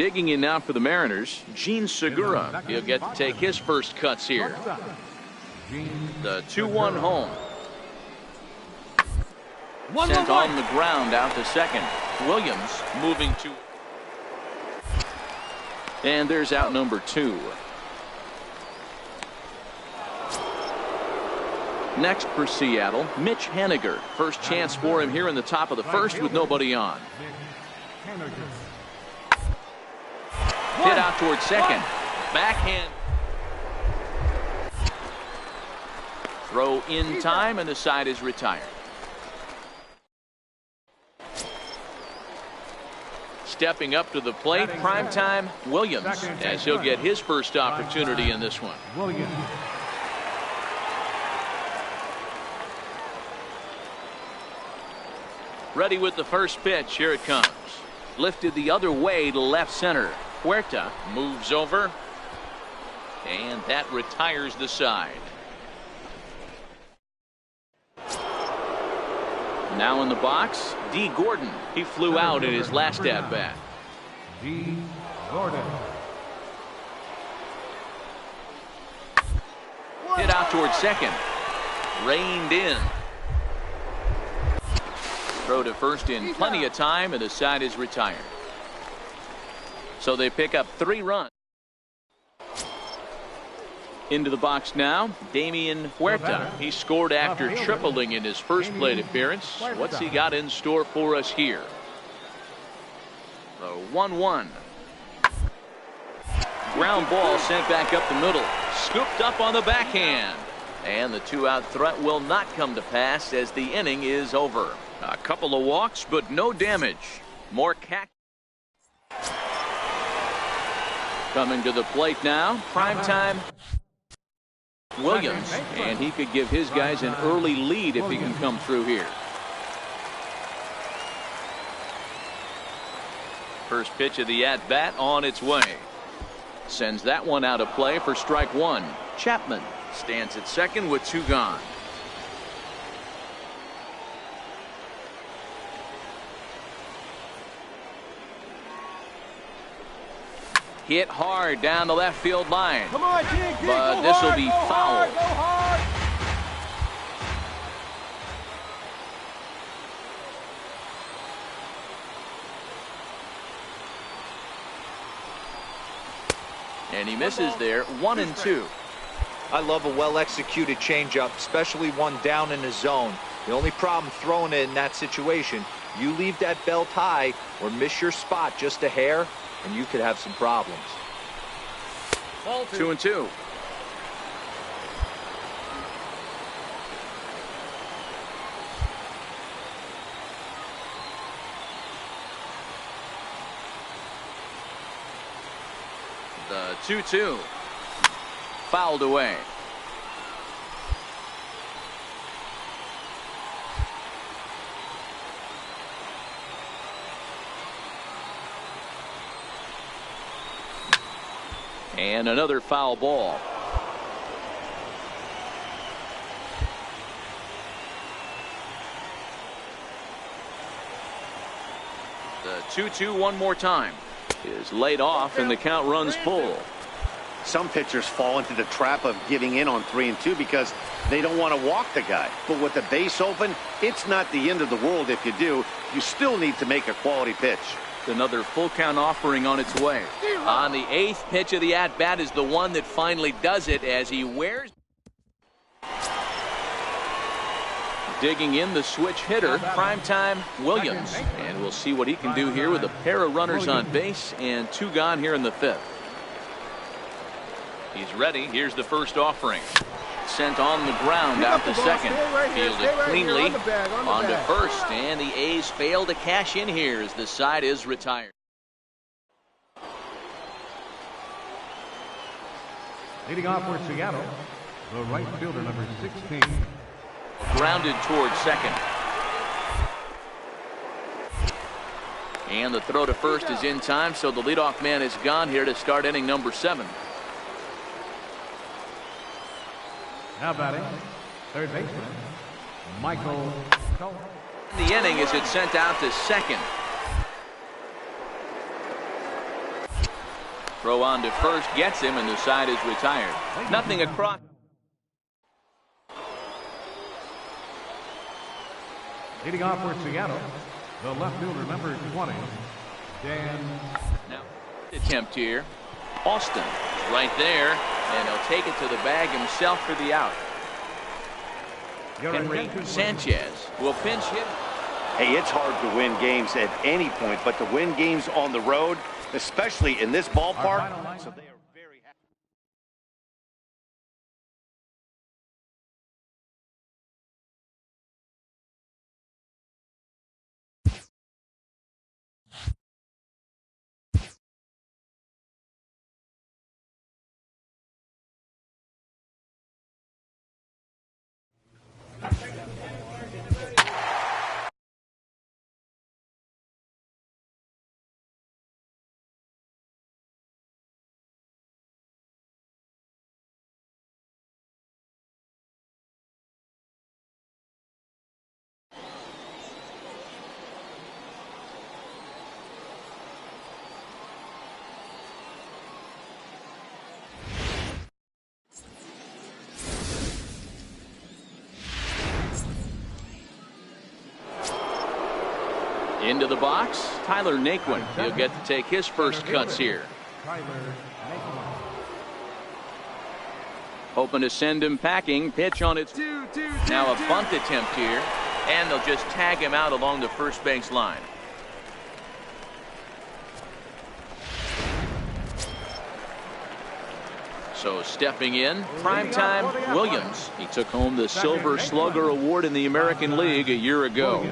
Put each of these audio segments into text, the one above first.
Digging in now for the Mariners, Gene Segura. He'll get to take his first cuts here. The 2-1 home. Sent on the ground out to second. Williams moving to. And there's out number 2. Next for Seattle, Mitch Haniger. First chance for him here in the top of the first with nobody on. Hit out towards second. Backhand. Throw in time, and the side is retired. Stepping up to the plate, primetime Williams, as he'll get his first opportunity in this one. Ready with the first pitch. Here it comes. Lifted the other way to left center. Huerta moves over, and that retires the side. Now in the box, D. Gordon. He flew out in his last at-bat. D. Gordon. Hit out towards second. Reined in. Throw to first in plenty of time, and the side is retired. So they pick up 3 runs. Into the box now, Damian Huerta. He scored after tripling in his first plate appearance. What's he got in store for us here? The 1-1. Ground ball sent back up the middle. Scooped up on the backhand. And the 2-out threat will not come to pass as the inning is over. A couple of walks, but no damage. More coming to the plate now, primetime Williams, and he could give his guys an early lead if he can come through here. First pitch of the at-bat on its way. Sends that one out of play for strike 1. Chapman stands at second with 2 gone. Hit hard down the left field line. Come on, but this will be foul. Go hard. And he misses there. 1-2. I love a well-executed changeup, especially one down in the zone. The only problem throwing it in that situation, you leave that belt high or miss your spot just a hair, and you could have some problems. 2-2. The 2-2. Fouled away. And another foul ball. The 2-2 one more time is laid off, and the count runs full. Some pitchers fall into the trap of giving in on 3-2 because they don't want to walk the guy. But with the base open, it's not the end of the world if you do. You still need to make a quality pitch. Another full count offering on its way. On the 8th pitch of the at-bat is the one that finally does it as he wears. Digging in the switch hitter, primetime Williams. And we'll see what he can do here with a pair of runners on base and 2 gone here in the 5th. He's ready. Here's the first offering. Sent on the ground out to second. Fielded cleanly on to first, and the A's fail to cash in here as the side is retired. Leading off for Seattle, the right fielder, number 16. Grounded towards second. And the throw to first is in time, so the leadoff man is gone here to start inning number 7. Now batting, third baseman, Michael Cole. The inning as it's sent out to second. Throw on to first gets him, and the side is retired. Nothing across. Leading off for Seattle, the left fielder, number 20, Dan. Now, attempt here. Austin is right there, and he'll take it to the bag himself for the out. Henry Sanchez will pinch hit. Hey, it's hard to win games at any point, but to win games on the road, especially in this ballpark, so they are very happy. Into the box, Tyler Naquin. He'll get to take his first cuts here. Hoping to send him packing. Pitch on its. Now a bunt attempt here, and they'll just tag him out along the first base line. So stepping in, primetime Williams. He took home the Silver Slugger Award in the American League a year ago.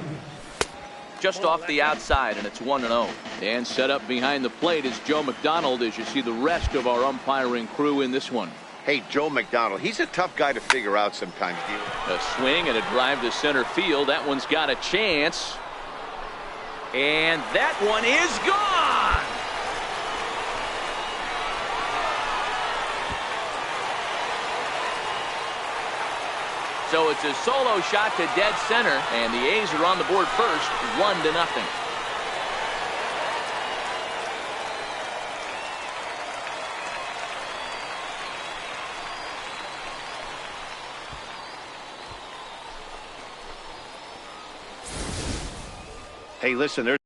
Just off the outside, and it's 1-0. And set up behind the plate is Joe McDonald, as you see the rest of our umpiring crew in this one. Hey, Joe McDonald, he's a tough guy to figure out sometimes. A swing and a drive to center field. That one's got a chance. And that one is gone! So it's a solo shot to dead center, and the A's are on the board first, 1-0. Hey, listen, there's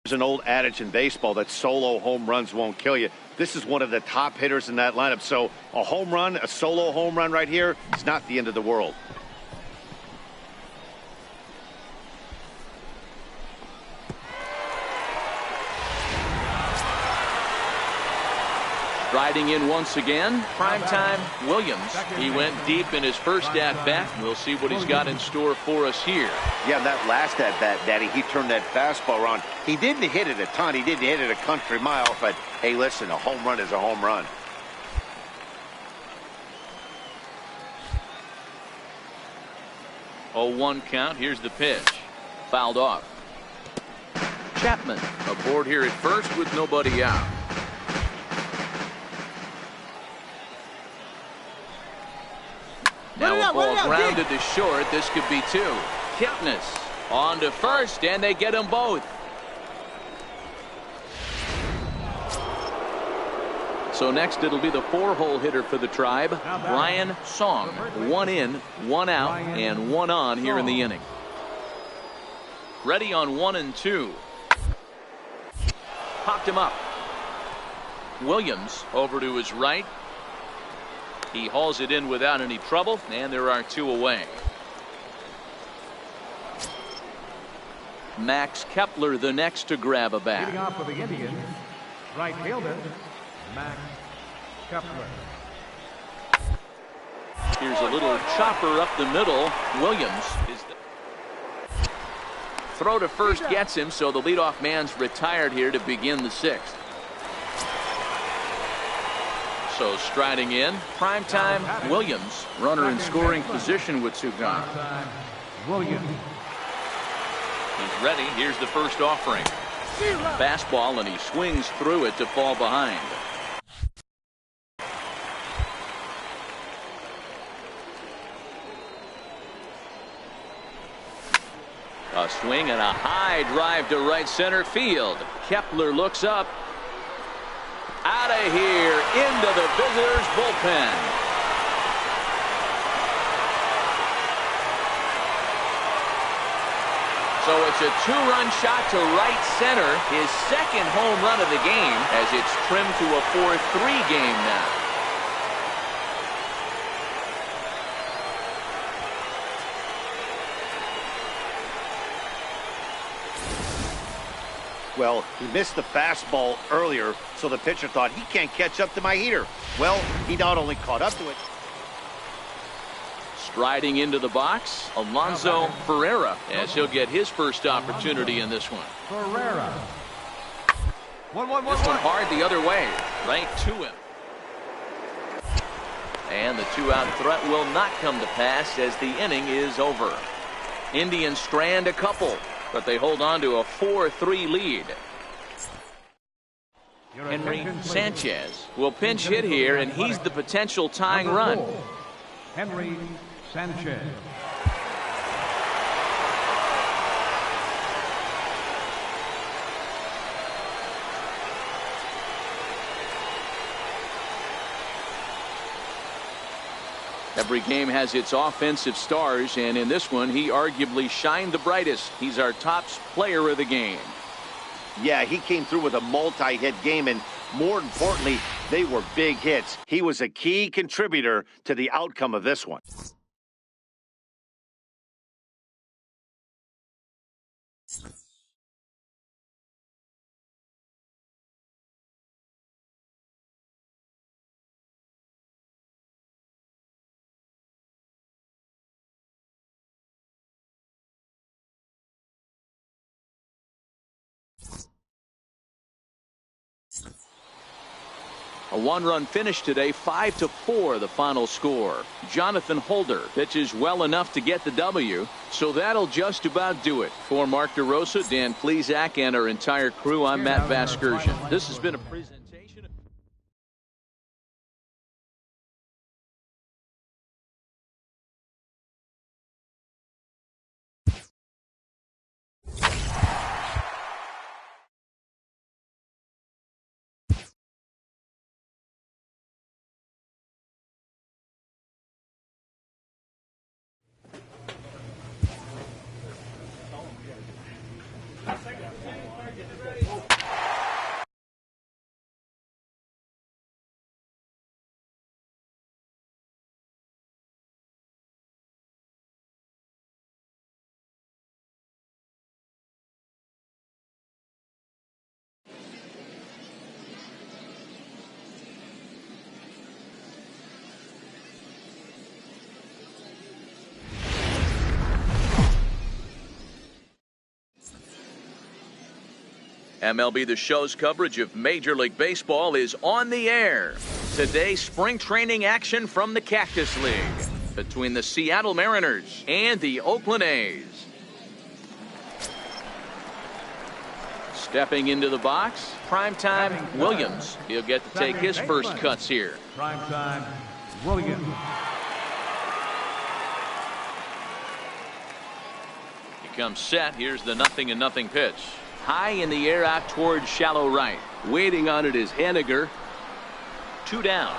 There's an old adage in baseball that solo home runs won't kill you. This is one of the top hitters in that lineup. So a home run, a solo home run right here, it's not the end of the world. Riding in once again, primetime Williams. He went deep in his first at-bat. We'll see what he's got in store for us here. Yeah, that last at-bat, Daddy, he turned that fastball around. He didn't hit it a ton. He didn't hit it a country mile. But, hey, listen, a home run is a home run. Oh, 1 count. Here's the pitch. Fouled off. Chapman aboard here at first with nobody out. Now a ball grounded to short. This could be 2. Kipnis on to first, and they get them both. So next it'll be the 4-hole hitter for the Tribe, Brian Song. 1 in, 1 out, and 1 on here in the inning. Ready on 1 and 2. Popped him up. Williams over to his right. He hauls it in without any trouble, and there are 2 away. Max Kepler the next to grab a bat. Leading off for the Indians, right fielder, Max Kepler. Here's a little chopper up the middle. Williams is the throw to first gets him, so the leadoff man's retired here to begin the 6th. So striding in, primetime Williams, runner in scoring position with 2 gone. Williams. He's ready. Here's the first offering. Fastball, and he swings through it to fall behind. A swing and a high drive to right center field. Kepler looks up. Out of here, into the visitors' bullpen. So it's a 2-run shot to right center, his 2nd home run of the game, as it's trimmed to a 4-3 game now. Well, he missed the fastball earlier, so the pitcher thought he can't catch up to my heater. Well, he not only caught up to it. Striding into the box, Alonso Ferreira, as he'll get his first opportunity in this one. Ferreira. This one hard the other way, right to him. And the 2-out threat will not come to pass as the inning is over. Indians strand a couple, but they hold on to a 4-3 lead. Henry Sanchez will pinch hit here, and he's the potential tying run. Henry Sanchez. Every game has its offensive stars, and in this one, he arguably shined the brightest. He's our top player of the game. Yeah, he came through with a multi-hit game, and more importantly, they were big hits. He was a key contributor to the outcome of this one. A 1-run finish today, 5-4 the final score. Jonathan Holder pitches well enough to get the W, so that'll just about do it. For Mark DeRosa, Dan Plesac, and our entire crew, I'm Matt Vasgersian. This has been a presentation. MLB The Show's coverage of Major League Baseball is on the air. Today, spring training action from the Cactus League between the Seattle Mariners and the Oakland A's. Stepping into the box, primetime Williams. He'll get to take his first cuts here. Primetime Williams. He comes set. Here's the 0-0 pitch. High in the air out towards shallow right. Waiting on it is Henniger. 2 down.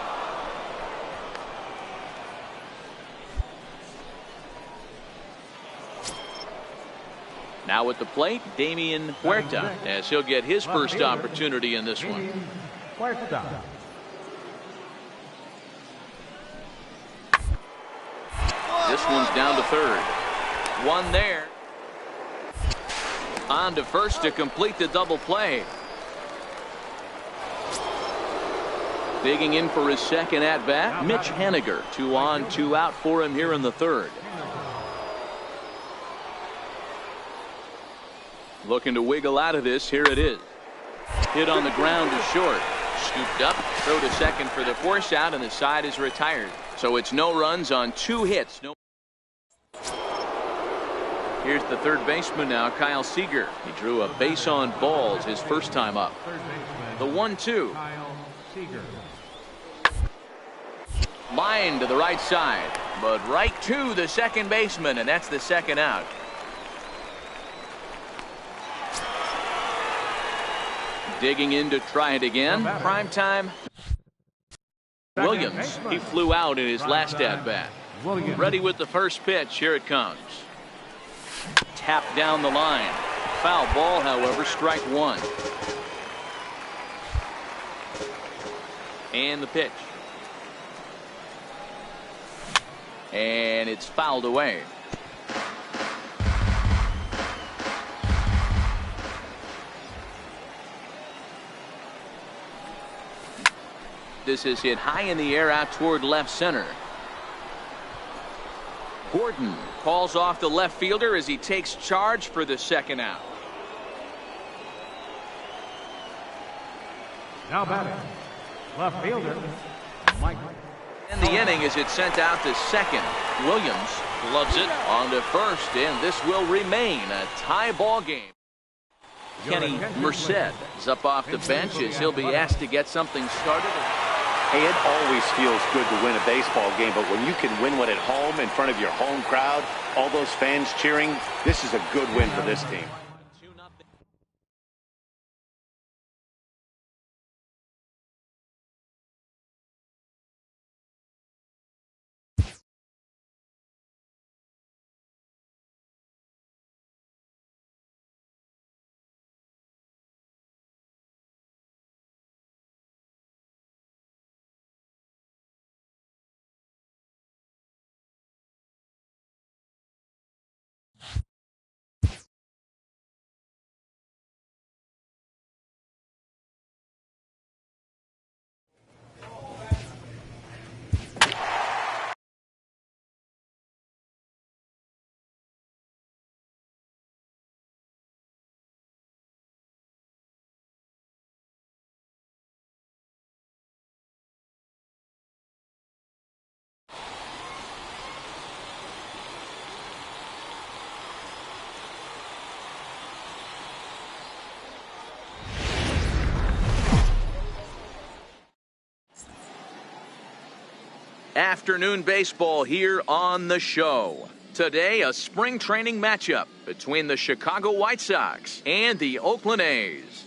Now at the plate, Damian Huerta, as he'll get his first opportunity in this one. This one's down to third. One there. On to first to complete the double play. Digging in for his second at-bat, Mitch Henniger. 2 on, 2 out for him here in the third. Looking to wiggle out of this. Here it is. Hit on the ground to short. Scooped up, throw to second for the force out, and the side is retired. So it's no runs on 2 hits. Here's the third baseman now, Kyle Seager. He drew a base on balls his first time up. The 1-2. Line to the right side, but right to the second baseman, and that's the second out. Digging in to try it again. Primetime Williams. He flew out in his last at-bat. Ready with the first pitch. Here it comes. Tapped down the line. Foul ball, however, strike 1. And the pitch. And it's fouled away. This is hit high in the air out toward left center. Gordon calls off the left fielder as he takes charge for the second out. Now batting, left fielder, Mike. And the inning is it sent out to second. Williams loves it on to first, and this will remain a tie ball game. Kenny Merced is up off the bench as he'll be asked to get something started. Hey, it always feels good to win a baseball game, but when you can win one at home in front of your home crowd, all those fans cheering, this is a good win for this team. Afternoon baseball here on the show. Today, a spring training matchup between the Chicago White Sox and the Oakland A's.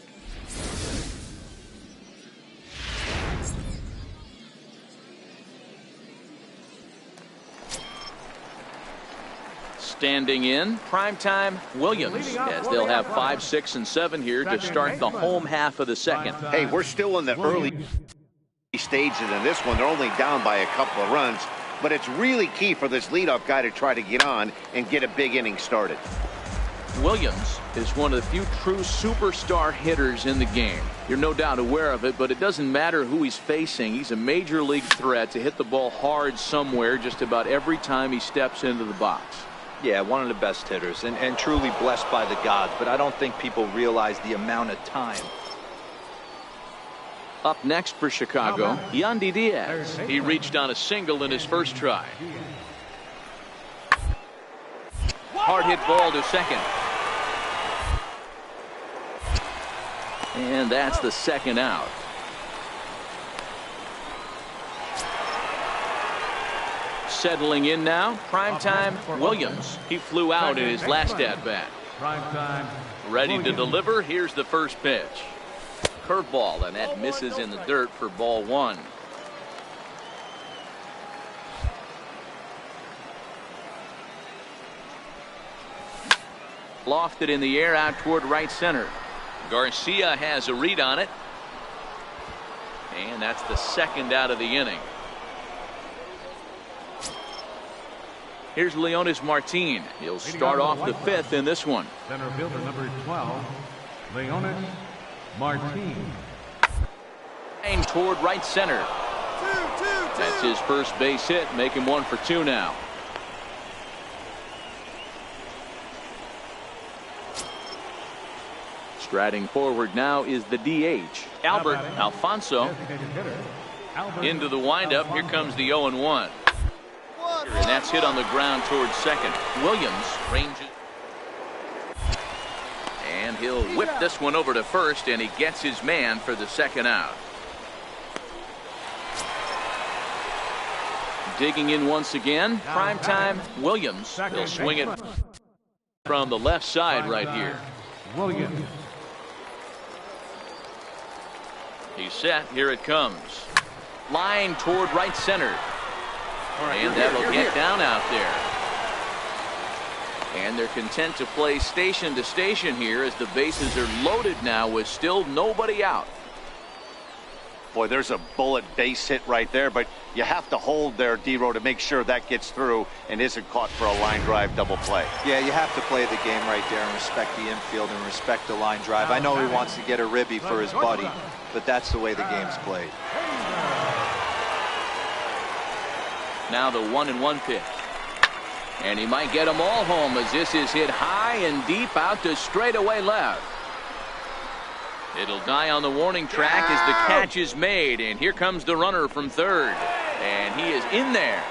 Standing in, primetime Williams, as they'll have 5, 6, and 7 here to start the home half of the second. Hey, we're still in the early stages in this one. They're only down by a couple of runs, but it's really key for this leadoff guy to try to get on and get a big inning started. Williams is one of the few true superstar hitters in the game. You're no doubt aware of it, but it doesn't matter who he's facing. He's a major league threat to hit the ball hard somewhere just about every time he steps into the box. Yeah, one of the best hitters and truly blessed by the gods, but I don't think people realize the amount of time. Up next for Chicago, Yandy Diaz. He reached on a single in his first try. Hard hit ball to second. And that's the second out. Settling in now, primetime Williams. He flew out in his last at-bat. Ready to deliver. Here's the first pitch. Curveball, and that misses in the dirt for ball 1. Lofted in the air out toward right center. Garcia has a read on it. And that's the second out of the inning. Here's Leonis Martin. He'll start off the 5th in this one. Center fielder number 12, Leonis Martin. Aim toward right center. That's his first base hit, make him 1 for 2 now. Striding forward now is the DH, Albert Alfonso. Into the windup. Here comes the 0-1. And that's hit on the ground towards second. Williams ranges. And he'll whip this one over to first, and he gets his man for the second out. Digging in once again, primetime Williams. He'll swing it from the left side right here. Williams. He's set. Here it comes. Line toward right center. And that'll get down out there. And they're content to play station to station here as the bases are loaded now with still nobody out. Boy, there's a bullet base hit right there, but you have to hold there, D-Row, to make sure that gets through and isn't caught for a line drive double play. Yeah, you have to play the game right there and respect the infield and respect the line drive. I know he wants to get a ribby for his buddy, but that's the way the game's played. Now the 1-1 pitch. And he might get them all home as this is hit high and deep out to straightaway left. It'll die on the warning track as the catch is made, and here comes the runner from third, and he is in there.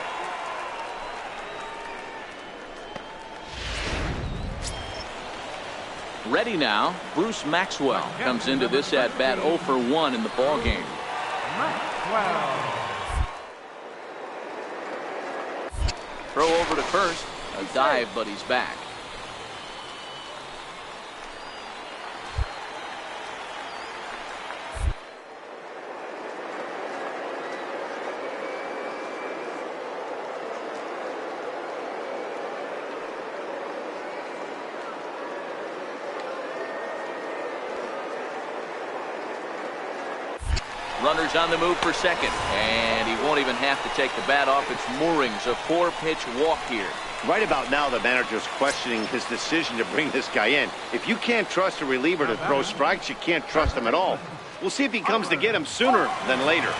Ready now, Bruce Maxwell comes into this at bat 0 for 1 in the ball game. Throw over to first, a dive, but he's back. Runners on the move for second, and he won't even have to take the bat off its moorings. A 4-pitch walk here. Right about now, the manager's questioning his decision to bring this guy in. If you can't trust a reliever to throw strikes, you can't trust him at all. We'll see if he comes to get him sooner than later.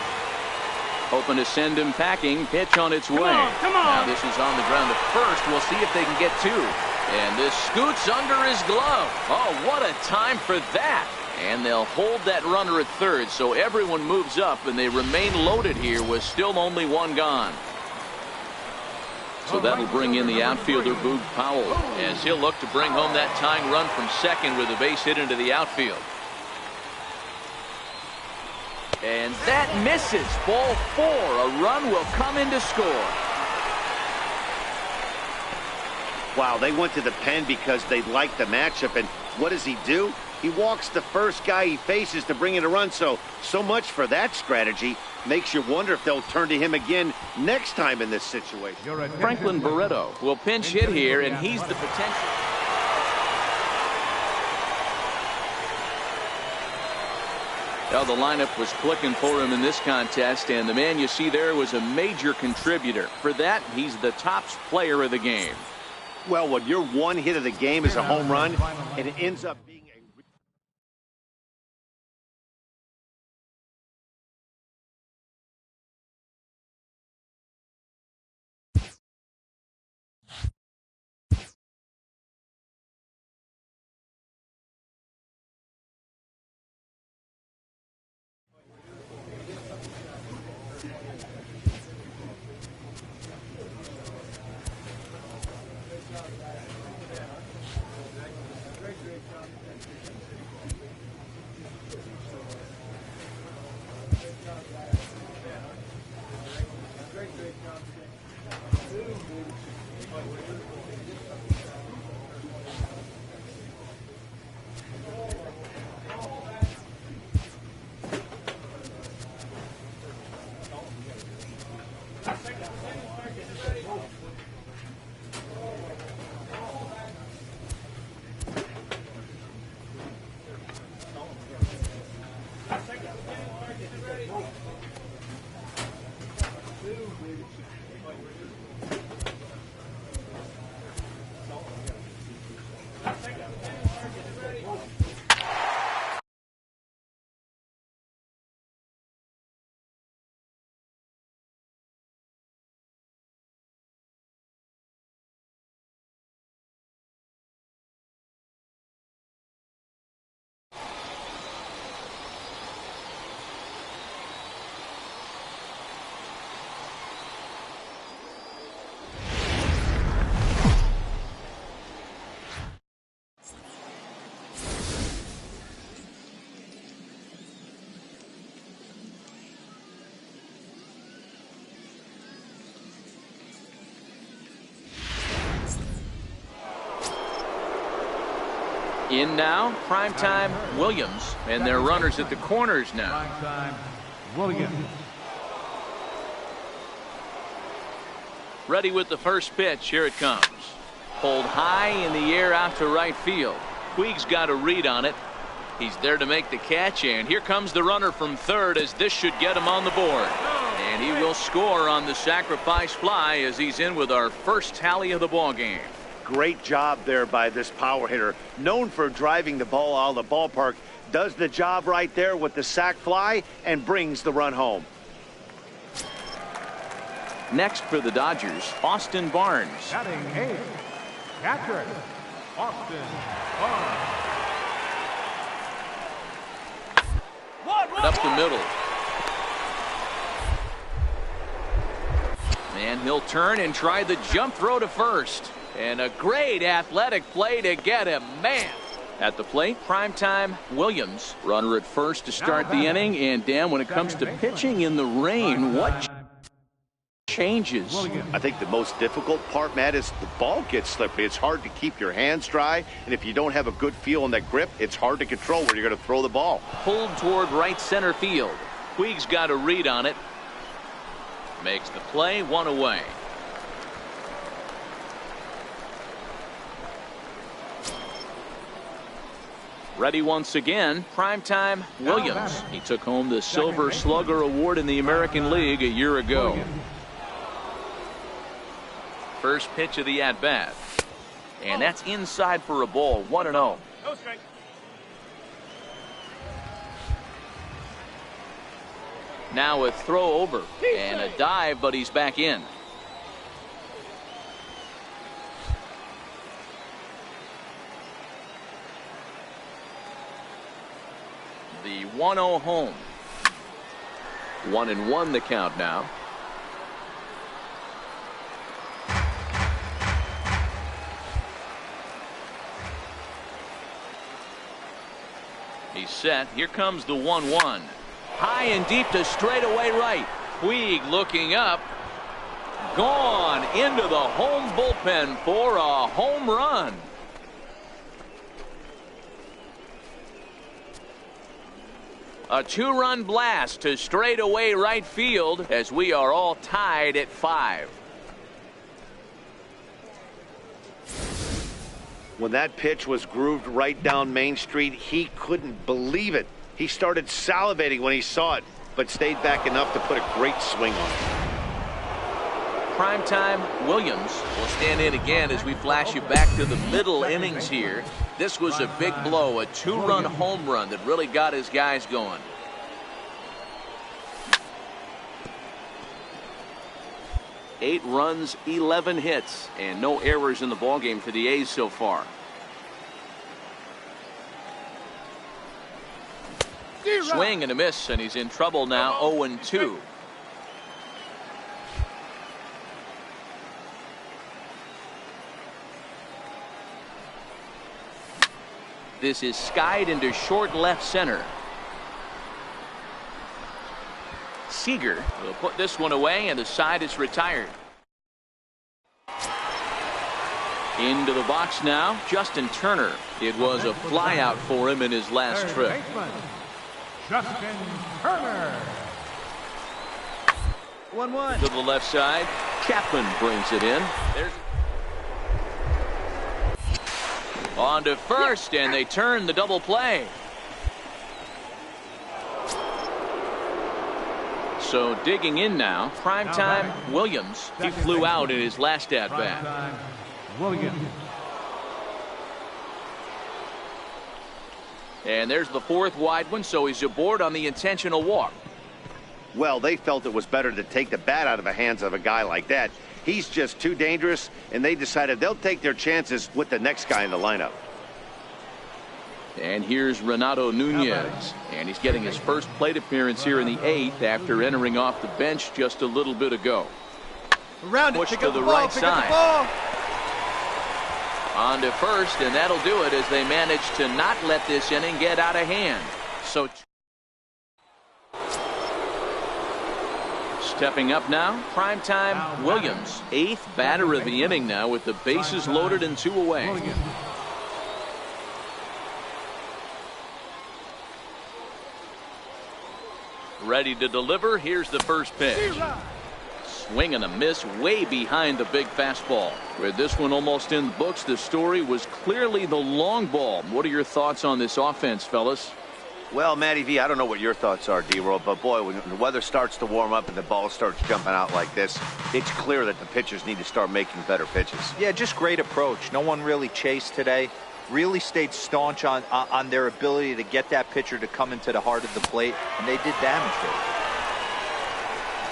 Hoping to send him packing. Pitch on its way. Come on. Now this is on the ground at first. We'll see if they can get 2. And this scoots under his glove. Oh, what a time for that. And they'll hold that runner at third, so everyone moves up, and they remain loaded here with still only 1 gone. So that'll bring in the outfielder, Boog Powell, as he'll look to bring home that tying run from second with a base hit into the outfield. And that misses. Ball 4. A run will come in to score. Wow, they went to the pen because they liked the matchup, and what does he do? He walks the first guy he faces to bring in a run, so much for that strategy. Makes you wonder if they'll turn to him again next time in this situation. Franklin Barreto will pinch hit here, and he's the potential. Well, the lineup was clicking for him in this contest, and the man you see there was a major contributor. For that, he's the top player of the game. Well, when your one hit of the game is a home run, and it ends up being in now, primetime Williams, and their runners at the corners now. Primetime Williams. Ready with the first pitch. Here it comes. Pulled high in the air out to right field. Puig's got a read on it. He's there to make the catch, and here comes the runner from third, as this should get him on the board. And he will score on the sacrifice fly as he's in with our first tally of the ball game. Great job there by this power hitter. Known for driving the ball out of the ballpark, does the job right there with the sac fly and brings the run home. Next for the Dodgers, Austin Barnes. Batting eighth, catcher, Austin Barnes. Up the middle. And he'll turn and try the jump throw to first. And a great athletic play to get him. Man. At the plate, primetime Williams. Runner at first to start the inning. And Dan, when it comes to pitching in the rain, what changes? I think the most difficult part, Matt, is the ball gets slippery. It's hard to keep your hands dry. And if you don't have a good feel in that grip, it's hard to control where you're going to throw the ball. Pulled toward right center field. Puig's got a read on it. Makes the play, one away. Ready once again, primetime Williams. He took home the Silver Slugger Award in the American League a year ago. First pitch of the at-bat. And that's inside for a ball, 1-0. Now a throw over and a dive, but he's back in. The 1-0 home. 1-1 the count now. He's set. Here comes the 1-1. High and deep to straightaway right. Puig looking up. Gone into the home bullpen for a home run. A two-run blast to straightaway right field as we are all tied at 5. When that pitch was grooved right down Main Street, he couldn't believe it. He started salivating when he saw it, but stayed back enough to put a great swing on it. Primetime Williams will stand in again as we flash you back to the middle innings here. This was a big blow, a two-run home run that really got his guys going. Eight runs, 11 hits, and no errors in the ballgame for the A's so far. Swing and a miss, and he's in trouble now, 0-2. This is skied into short left center. Seager will put this one away, and the side is retired. Into the box now, Justin Turner. It was a flyout for him in his last trip. Justin Turner. 1-1 to the left side. Chapman brings it in. There's on to first, and they turn the double play. So digging in now, primetime Williams. He flew out in his last at-bat. Williams. And there's the fourth wide one, so he's aboard on the intentional walk. Well, they felt it was better to take the bat out of the hands of a guy like that. He's just too dangerous, and they decided they'll take their chances with the next guy in the lineup. And here's Renato Nunez, and he's getting his first plate appearance here in the 8th after entering off the bench just a little bit ago. Push to the right side. On to first, and that'll do it as they manage to not let this inning get out of hand. So stepping up now, primetime Williams, 8th batter of the inning now with the bases loaded and 2 away. Ready to deliver. Here's the first pitch. Swing and a miss way behind the big fastball. With this one almost in the books, the story was clearly the long ball. What are your thoughts on this offense, fellas? Well, Matty V, I don't know what your thoughts are, D-Roll, but boy, when the weather starts to warm up and the ball starts jumping out like this, it's clear that the pitchers need to start making better pitches. Yeah, just great approach. No one really chased today. Really stayed staunch on their ability to get that pitcher to come into the heart of the plate, and they did damage to it.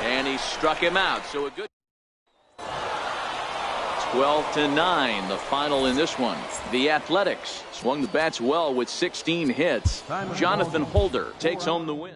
And he struck him out, so a good 12-9, the final in this one. The Athletics swung the bats well with 16 hits. Jonathan Holder takes home the win.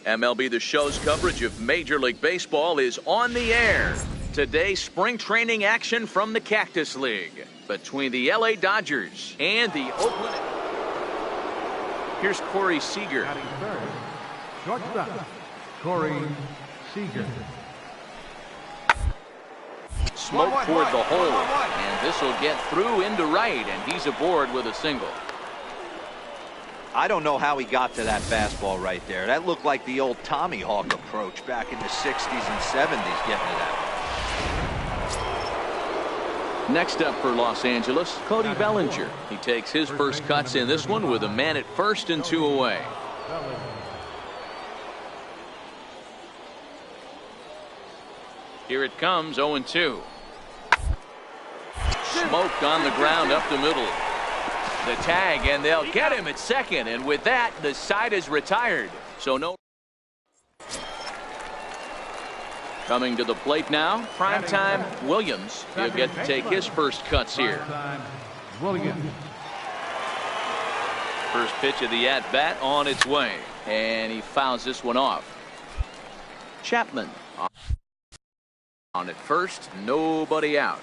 MLB The Show's coverage of Major League Baseball is on the air. Today, spring training action from the Cactus League between the LA Dodgers and the Oakland. Here's Corey Seager. Batting third, shortstop, Corey Seager. Smoke toward the hole, and this will get through into right, and he's aboard with a single. I don't know how he got to that fastball right there. That looked like the old Tommy Hawk approach back in the 60s and 70s, getting to that. Next up for Los Angeles, Cody Bellinger. He takes his first cuts in this one with a man at first and 2 away. Here it comes, 0-2. Smoked on the ground up the middle. The tag, and they'll get him at second, and with that, the side is retired. So no. Coming to the plate now, primetime Williams. He'll get to take his first cuts here. Williams. First pitch of the at-bat on its way, and he fouls this one off. Chapman on at first, nobody out.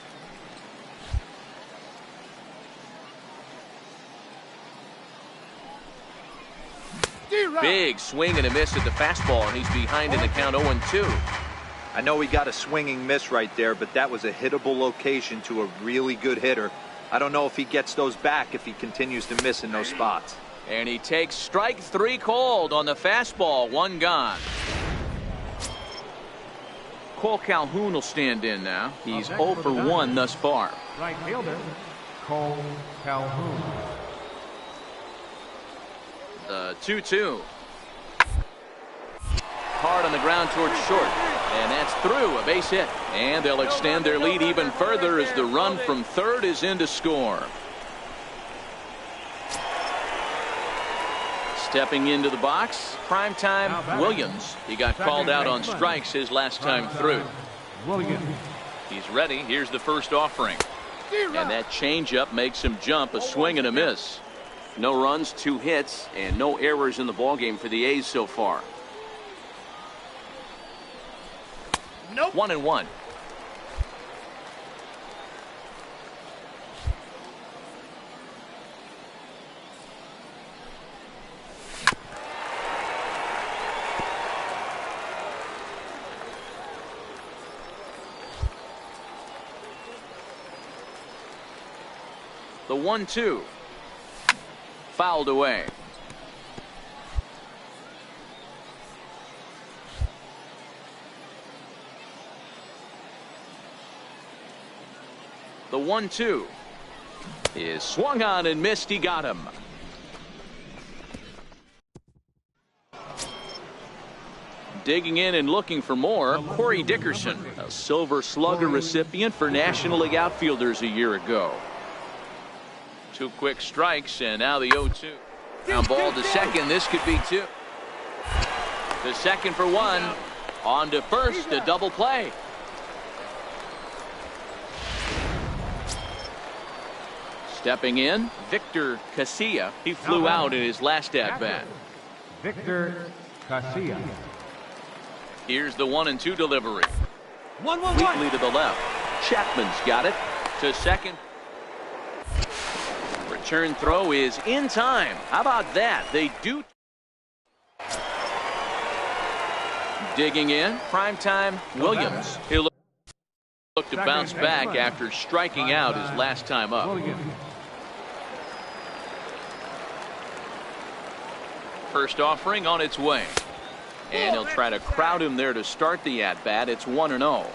Big swing and a miss at the fastball, and he's behind in the count 0-2. I know he got a swinging miss right there, but that was a hittable location to a really good hitter. I don't know if he gets those back if he continues to miss in those spots. And he takes strike 3 called on the fastball, 1 gone. Cole Calhoun will stand in now. He's 0 for 1 thus far. Right fielder, Cole Calhoun. The 2-2. Hard on the ground towards short. And that's through, a base hit. And they'll extend their lead even further as the run from third is in to score. Stepping into the box, primetime Williams. He got called out on strikes his last time through. Williams. He's ready. Here's the first offering. And that changeup makes him jump, a swing and a miss. No runs, 2 hits, and no errors in the ballgame for the A's so far. Nope. 1-1. The 1-2. Fouled away. The 1-2 is swung on and missed. He got him. Digging in and looking for more, Corey Dickerson, a Silver Slugger recipient for National League outfielders a year ago. 2 quick strikes, and now the 0-2. Now ball to second. This could be 2. The second for 1. On to first, a double play. Stepping in, Victor Casilla. He flew out in his last at-bat. Victor Casilla. Here's the 1-2 delivery. 1-1-1. Weakly to the left. Chapman's got it to second. Return throw is in time. How about that? They do. Digging in, primetime Williams. He'll look to bounce back after striking out his last time up. First offering on its way. And he'll try to crowd him there to start the at-bat. It's 1-0.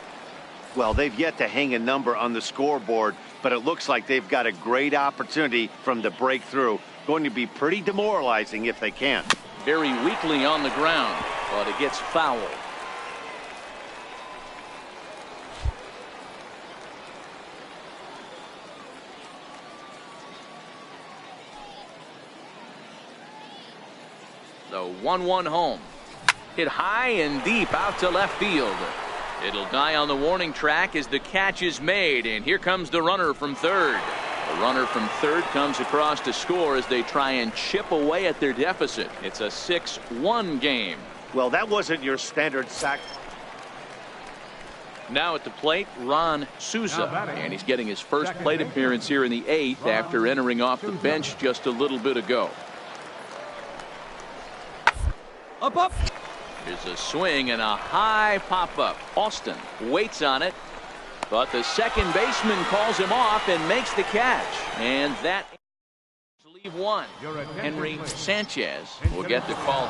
Well, they've yet to hang a number on the scoreboard, but it looks like they've got a great opportunity from the breakthrough. Going to be pretty demoralizing if they can. Very weakly on the ground, but it gets fouled. The 1-1 home. Hit high and deep out to left field. It'll die on the warning track as the catch is made, and here comes the runner from third. The runner from third comes across to score as they try and chip away at their deficit. It's a 6-1 game. Well, that wasn't your standard sack. Now at the plate, Ron Souza, and he's getting his first plate appearance here in the 8th after entering off the bench just a little bit ago. Up. Here's a swing and a high pop-up. Austin waits on it, but the second baseman calls him off and makes the catch. And that leave one. Henry Sanchez will get the call.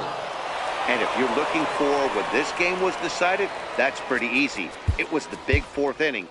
And if you're looking for when this game was decided, that's pretty easy. It was the big 4th inning.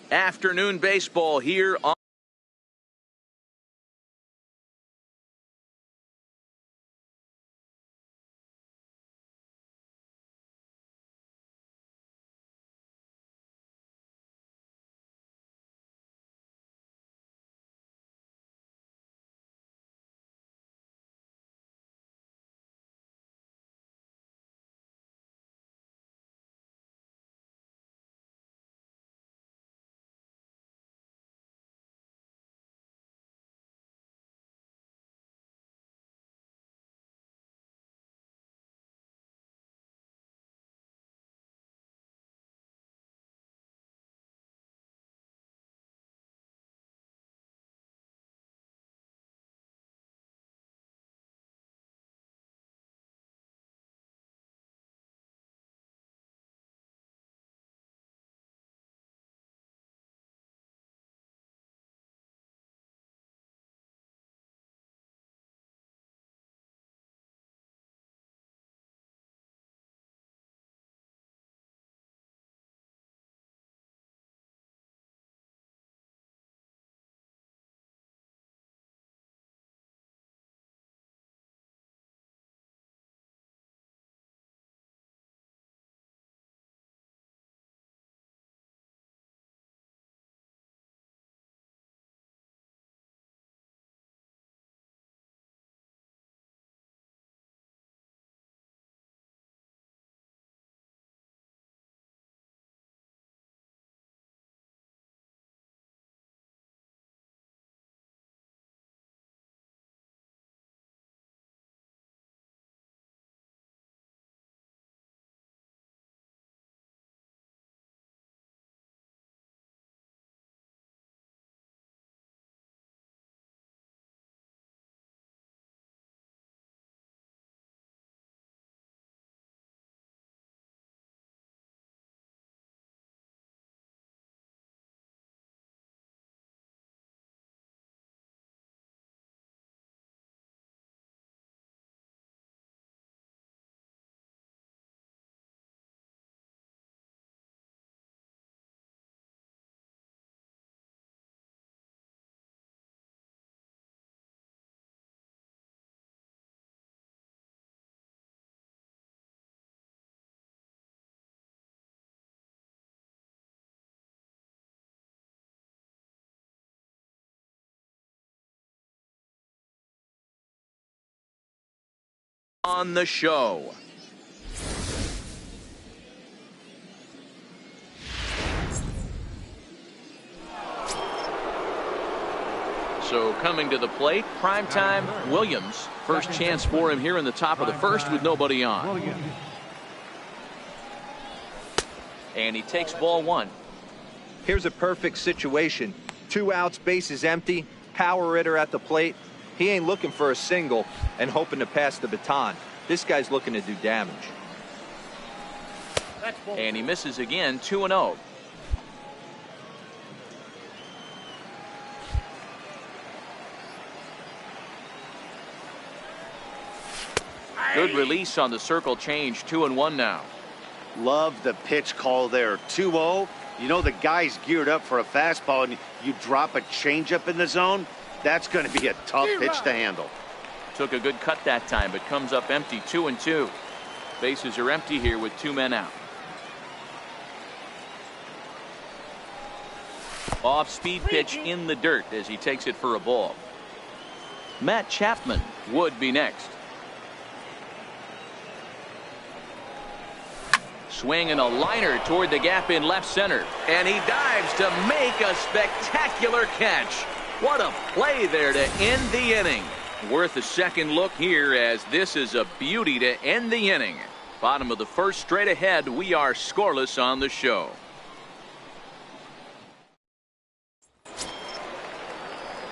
Afternoon baseball here on the show. So coming to the plate, primetime Williams. First chance for him here in the top of the first with nobody on. And he takes ball 1. Here's a perfect situation. 2 outs, bases empty, power hitter at the plate. He ain't looking for a single and hoping to pass the baton. This guy's looking to do damage. And he misses again, 2-0. Good release on the circle change. 2-1 now. Love the pitch call there. 2-0. You know the guy's geared up for a fastball, and you drop a changeup in the zone. That's going to be a tough pitch to handle. Took a good cut that time, but comes up empty. 2-2. Bases are empty here with 2 men out. Off-speed pitch in the dirt as he takes it for a ball. Matt Chapman would be next. Swing and a liner toward the gap in left center. And he dives to make a spectacular catch. What a play there to end the inning. Worth a second look here, as this is a beauty to end the inning. Bottom of the first, straight ahead. We are scoreless on the show.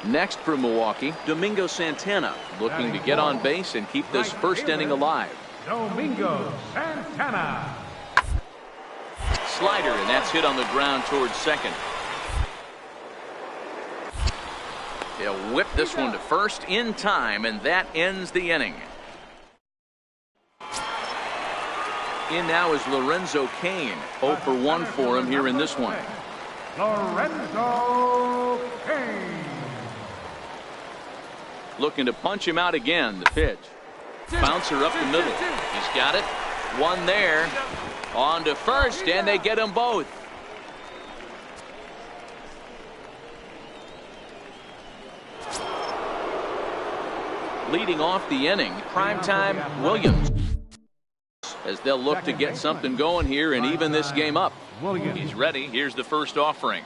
Next for Milwaukee, Domingo Santana, looking to get on base and keep this first inning alive. Domingo Santana. Slider, and that's hit on the ground towards second. He'll whip this one to first in time, and that ends the inning. In now is Lorenzo Cain. 0 for 1 for him here in this one. Lorenzo Cain. Looking to punch him out again. The pitch. Bouncer up the middle. He's got it. One there. On to first, and they get them both. Leading off the inning, primetime Williams, as they'll look to get something going here and even this game up. He's ready. Here's the first offering.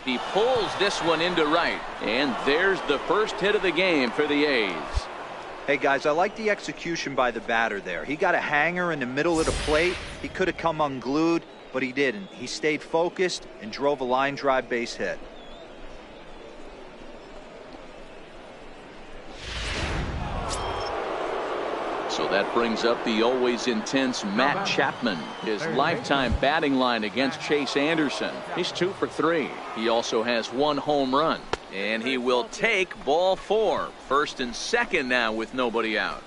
He pulls this one into right, and there's the first hit of the game for the A's. Hey guys, I like the execution by the batter there. He got a hanger in the middle of the plate. He could have come unglued, but he didn't. He stayed focused and drove a line drive base hit. So that brings up the always intense Matt Chapman. His lifetime batting line against Chase Anderson. He's 2 for 3. He also has 1 home run. And he will take ball 4. First and second now with nobody out.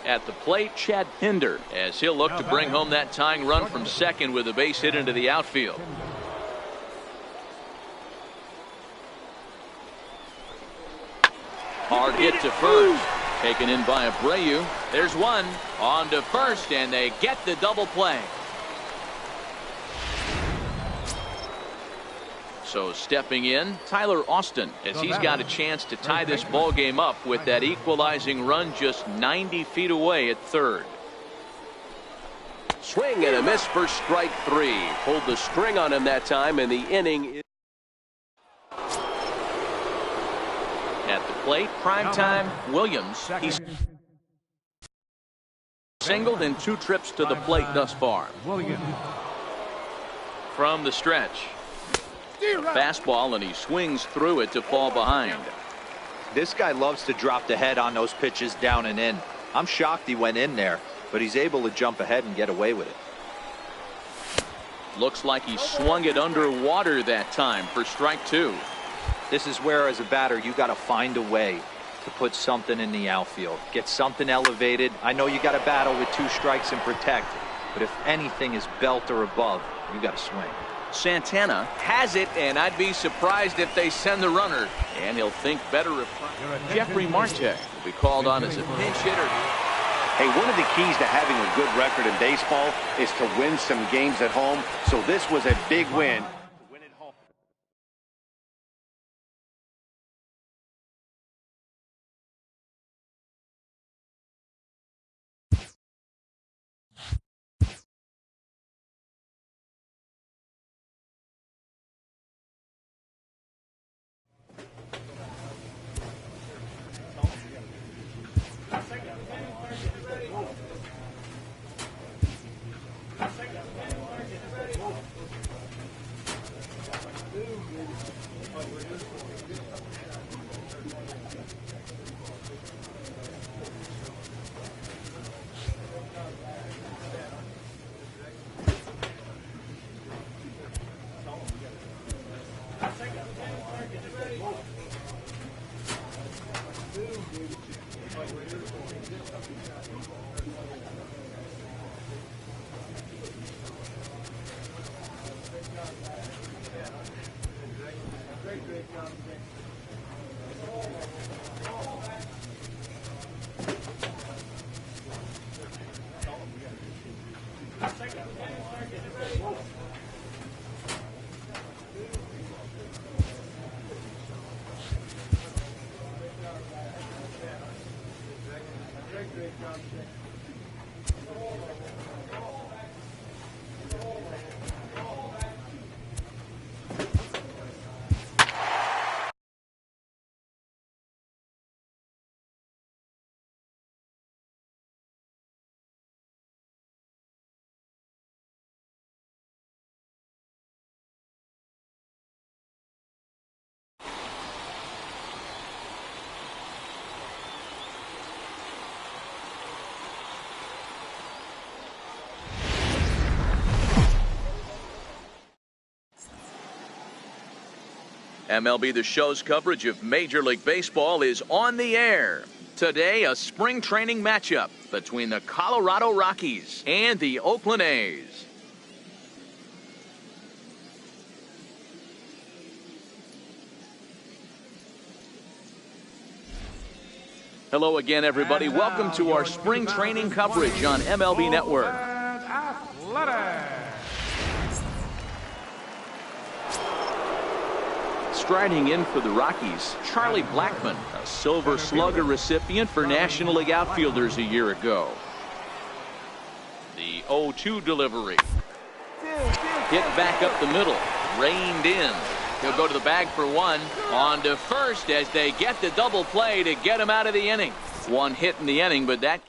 At the plate, Chad Pinder, as he'll look to bring home that tying run from second with a base hit into the outfield. Hard hit to first. Taken in by Abreu. There's one. On to first, and they get the double play. So stepping in, Tyler Austin, as he's got a chance to tie this ball game up with that equalizing run just 90 feet away at third. Swing and a miss for strike 3. Pulled the string on him that time, and the inning is... At the plate, primetime Williams. He's singled in 2 trips to the plate thus far. From the stretch. Fastball, and he swings through it to fall behind. This guy loves to drop the head on those pitches down and in. I'm shocked he went in there, but he's able to jump ahead and get away with it. Looks like he swung it underwater that time for strike 2. This is where, as a batter, you got to find a way to put something in the outfield. Get something elevated. I know you got to battle with 2 strikes and protect, but if anything is belt or above, you got to swing. Santana has it, and I'd be surprised if they send the runner. And he'll think better of Jeffrey Marte will be called on as a pinch hitter. Hey, one of the keys to having a good record in baseball is to win some games at home. So this was a big win. MLB The Show's coverage of Major League Baseball is on the air. Today, a spring training matchup between the Colorado Rockies and the Oakland A's. Hello again, everybody. Welcome to our spring training coverage on MLB Network. Striding in for the Rockies, Charlie Blackmon, a Silver Slugger recipient for National League outfielders a year ago. The 0-2 delivery. Hit back up the middle, reined in. He'll go to the bag for one. On to first as they get the double play to get him out of the inning. One hit in the inning, but that...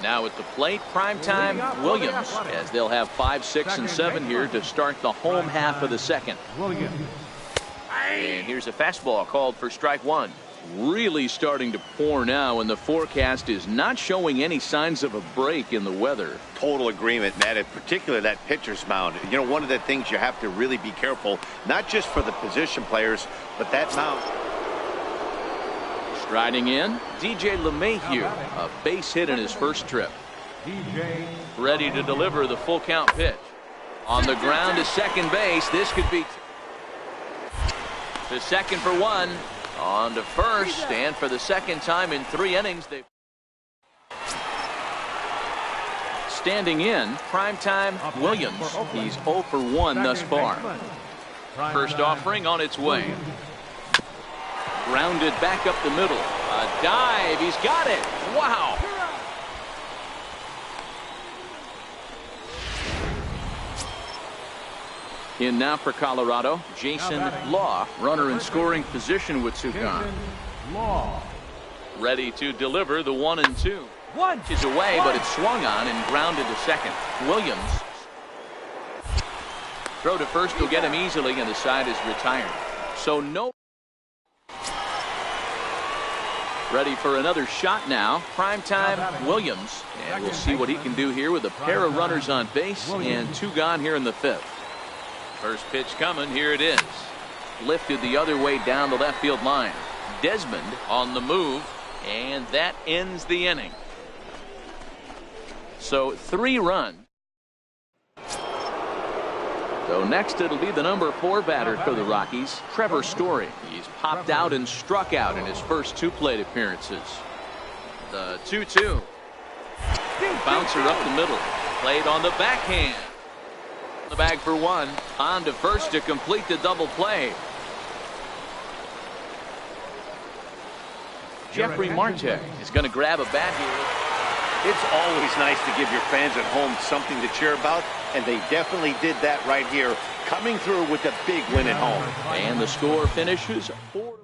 Now at the plate, primetime Williams, as they'll have 5, 6, and 7 here to start the home half of the second. And here's a fastball called for strike one. Really starting to pour now, and the forecast is not showing any signs of a break in the weather. Total agreement, Matt, in particular that pitcher's mound. You know, one of the things you have to really be careful, not just for the position players, but that mound. Striding in, DJ LeMahieu, a base hit in his first trip. Ready to deliver the full count pitch. On the ground to second base, this could be to second for one. On to first, and for the second time in 3 innings, they standing in, primetime Williams. He's 0 for 1 thus far. First offering on its way. Grounded back up the middle. A dive. He's got it. Wow. In now for Colorado, Jason Law, runner in scoring position with 2 gone. Ready to deliver the 1-2. One is away, but it's swung on and grounded to second. Williams. Throw to first will get him easily, and the side is retired. So no. Ready for another shot now. Primetime Williams. And we'll see what he can do here with a pair of runners on base and 2 gone here in the 5th. First pitch coming. Here it is. Lifted the other way down the left field line. Desmond on the move. And that ends the inning. So 3 runs. So next it'll be the number 4 batter for the Rockies, Trevor Story. He's popped out and struck out in his first 2 plate appearances. The 2-2. Bouncer up the middle. Played on the backhand. The bag for one. On to first to complete the double play. Jeffrey Marte is going to grab a bat here. It's always nice to give your fans at home something to cheer about, and they definitely did that right here, coming through with a big win at home. And the score finishes 4-1.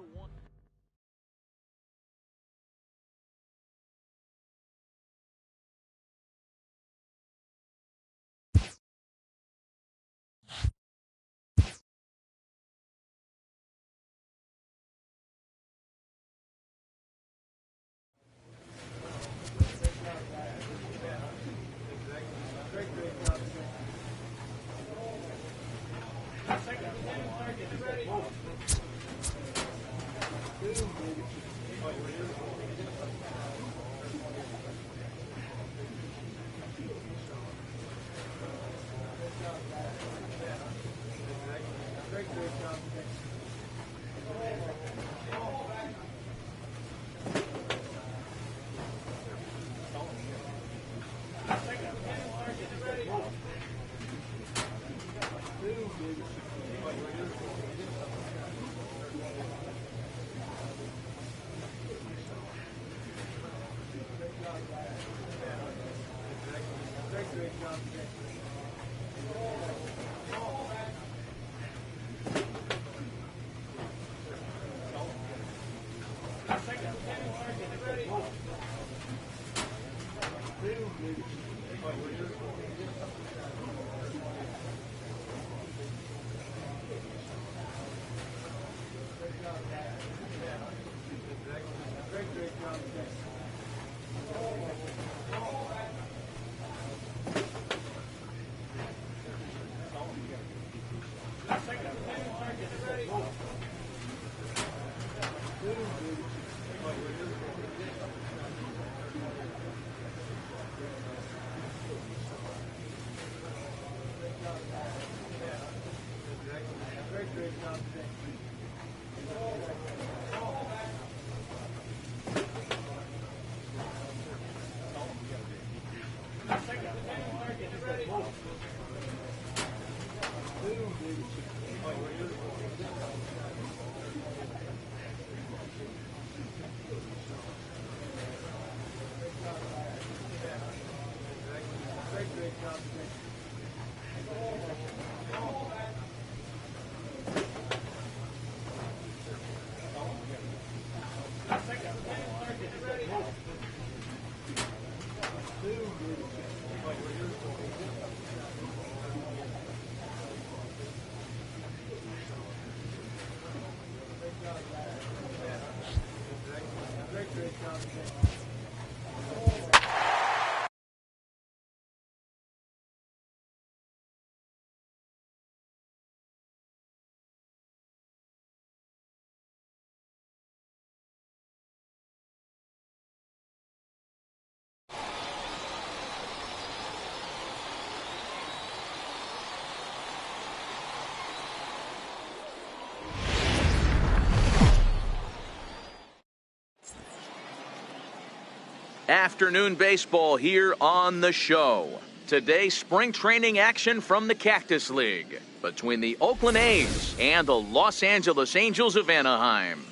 Afternoon baseball here on the show. Today, spring training action from the Cactus League between the Oakland A's and the Los Angeles Angels of Anaheim.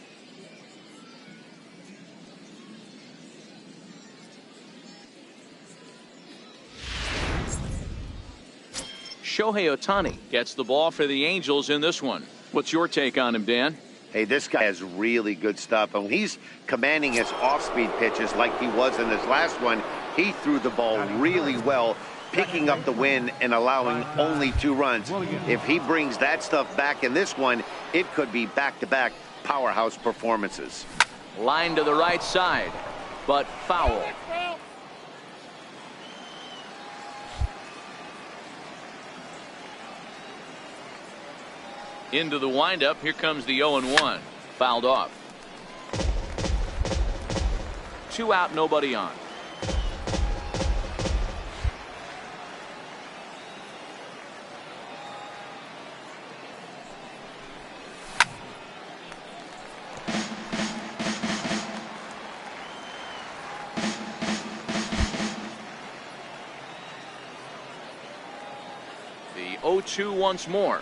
Shohei Ohtani gets the ball for the Angels in this one. What's your take on him, Dan? Hey, this guy has really good stuff. And when he's commanding his off-speed pitches like he was in his last one, he threw the ball really well, picking up the win and allowing only 2 runs. If he brings that stuff back in this one, it could be back-to-back powerhouse performances. Line to the right side, but foul. Into the windup. Here comes the 0-1. Fouled off. 2 out, nobody on. The 0-2 once more.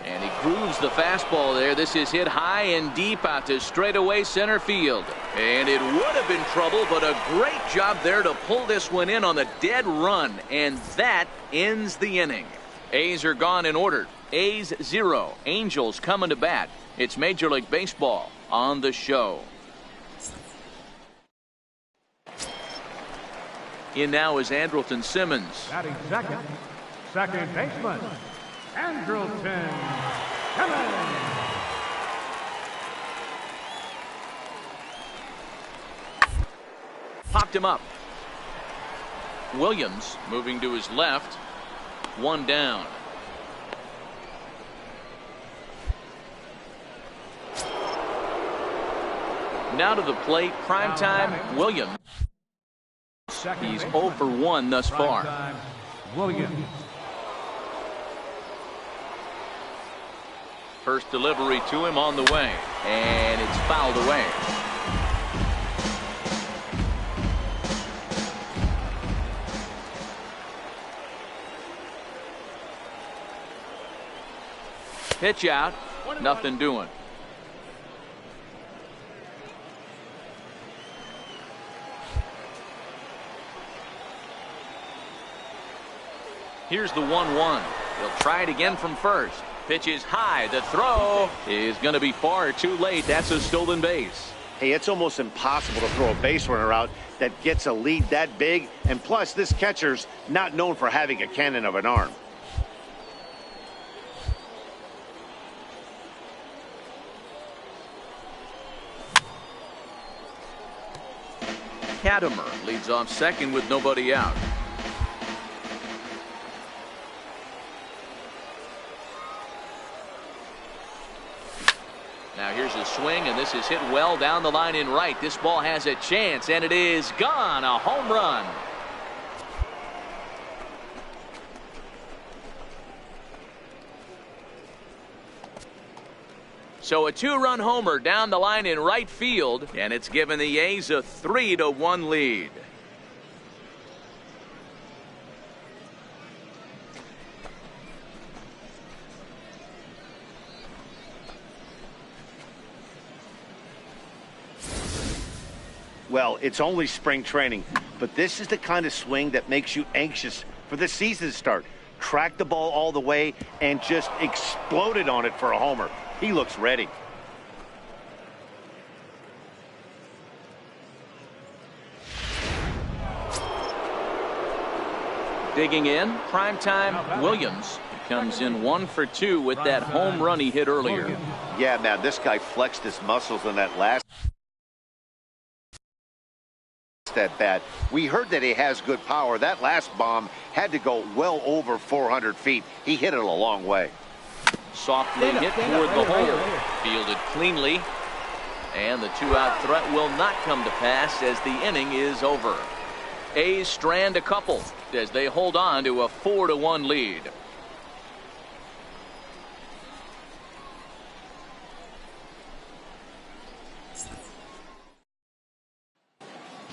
And he grooves the fastball there. This is hit high and deep out to straightaway center field. And it would have been trouble, but a great job there to pull this one in on the dead run. And that ends the inning. A's are gone in order. A's 0. Angels coming to bat. It's Major League Baseball on the show. In now is Andrelton Simmons. Batting second baseman, Andrelton Simmons. Popped him up. Williams moving to his left. 1 down. Now to the plate, primetime Williams. He's 0 for 1 thus far. Williams. First delivery to him on the way, and it's fouled away. Pitch out, nothing doing. Here's the 1-1. He'll try it again from first. Pitch is high. The throw is going to be far too late. That's a stolen base. Hey, it's almost impossible to throw a base runner out that gets a lead that big. And plus, this catcher's not known for having a cannon of an arm. Katimer leads off second with nobody out. Now here's a swing, and this is hit well down the line in right. This ball has a chance, and it is gone. A home run. So a 2-run homer down the line in right field, and it's given the A's a 3-1 lead. Well, it's only spring training, but this is the kind of swing that makes you anxious for the season to start. Track the ball all the way and just exploded on it for a homer. He looks ready. Digging in, primetime Williams comes in 1 for 2 with that home run he hit earlier. Yeah, man, this guy flexed his muscles in that last at bat. We heard that he has good power. That last bomb had to go well over 400 feet. He hit it a long way. Softly hit toward the hole. Fielded cleanly. And the 2-out threat will not come to pass as the inning is over. A's strand a couple as they hold on to a 4-1 lead.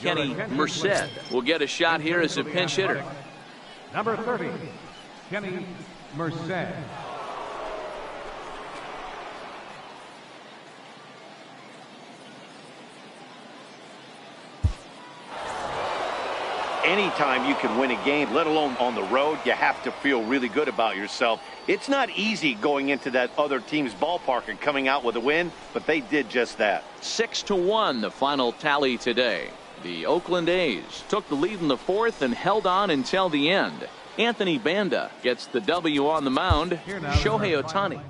Kenny Merced will get a shot here as a pinch hitter. Number 30, Kenny Merced. Anytime you can win a game, let alone on the road, you have to feel really good about yourself. It's not easy going into that other team's ballpark and coming out with a win, but they did just that. 6-1 the final tally today. The Oakland A's took the lead in the fourth and held on until the end. Anthony Banda gets the W on the mound. Shohei Ohtani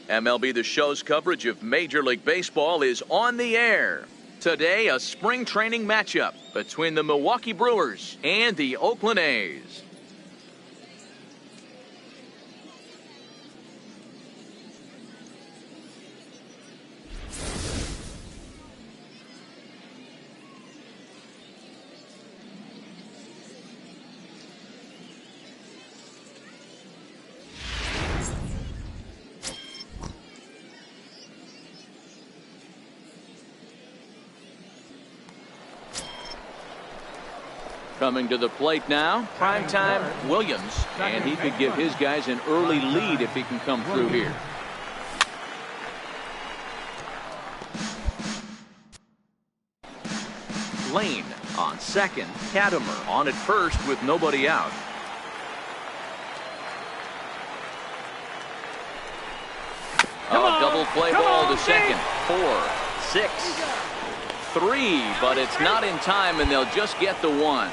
MLB The Show's coverage of Major League Baseball is on the air. Today, a spring training matchup between the Milwaukee Brewers and the Oakland A's. Coming to the plate now, primetime Williams, and he could give his guys an early lead if he can come through here. Lane on second, Katimer on at first with nobody out. A double play ball to second. 4, 6, 3, but it's not in time, and they'll just get the one.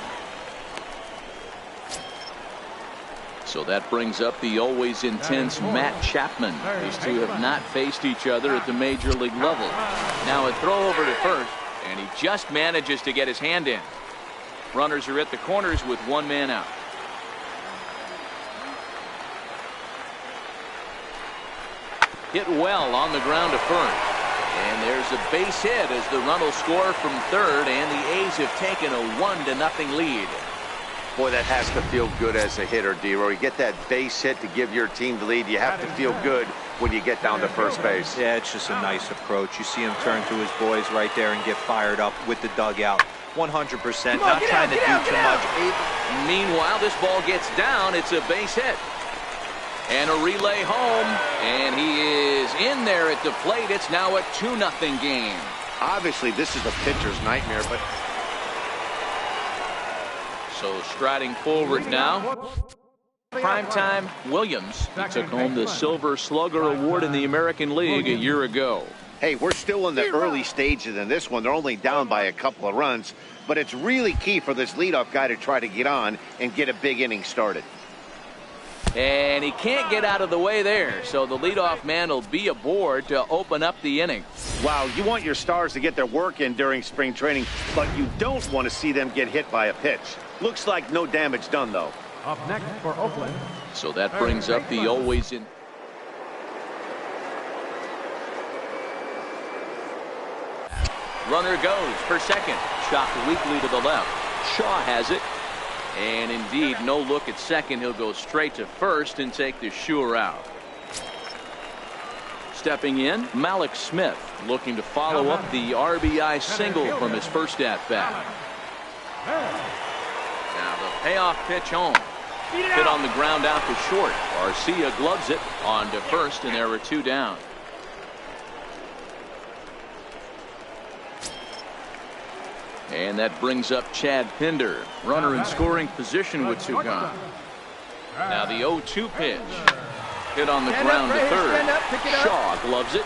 So that brings up the always intense Matt Chapman. These two have not faced each other at the major league level. Now a throw over to first, and he just manages to get his hand in. Runners are at the corners with one man out. Hit well on the ground to first. And there's a base hit as the run will score from third, and the A's have taken a 1-0 lead. Boy, that has to feel good as a hitter, D-Roy. You get that base hit to give your team the lead. You have to feel good when you get down to first base. Yeah, it's just a nice approach. You see him turn to his boys right there and get fired up with the dugout. 100%, not trying to do too much. Meanwhile, this ball gets down. It's a base hit. And a relay home, and he is in there at the plate. It's now a 2-0 game. Obviously, this is a pitcher's nightmare, but... So striding forward now, primetime Williams. He took home the Silver Slugger Award in the American League a year ago. Hey, we're still in the early stages in this one. They're only down by a couple of runs, but it's really key for this leadoff guy to try to get on and get a big inning started. And he can't get out of the way there, so the leadoff man will be aboard to open up the inning. Wow, you want your stars to get their work in during spring training, but you don't want to see them get hit by a pitch. Looks like no damage done, though. Up next for Oakland. So that brings up the always in. Runner goes for second. Shot weakly to the left. Shaw has it. And indeed, no look at second. He'll go straight to first and take the sure out. Stepping in, Malik Smith, looking to follow up the RBI single from his first at-bat. Now the payoff pitch home. Hit on the ground out to short. Garcia gloves it on to first, and there are two down. And that brings up Chad Pinder, runner in scoring position with two gone. Now the 0-2 pitch. Hit on the ground to third. Shaw gloves it.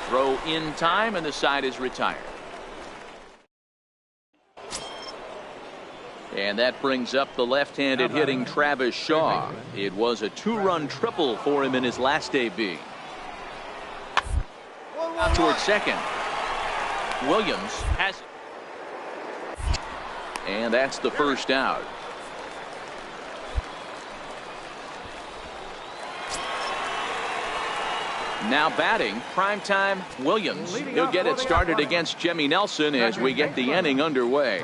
Throw in time, and the side is retired. And that brings up the left-handed hitting Travis Shaw. It was a 2-run triple for him in his last AB. Out towards second. Williams has it. And that's the first out. Now batting, primetime Williams. He'll get it started against Jimmy Nelson as we get the inning underway.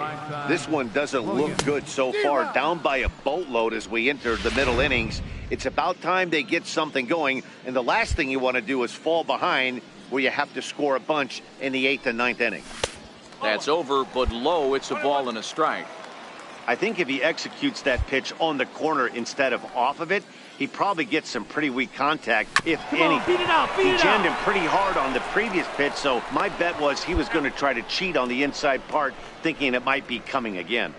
This one doesn't look good so far. Down by a boatload as we enter the middle innings. It's about time they get something going, and the last thing you want to do is fall behind where you have to score a bunch in the 8th and 9th inning. That's over, but low. It's a ball and a strike. I think if he executes that pitch on the corner instead of off of it, he probably gets some pretty weak contact, if any. He jammed him pretty hard on the previous pitch, so my bet was he was going to try to cheat on the inside part, thinking it might be coming again.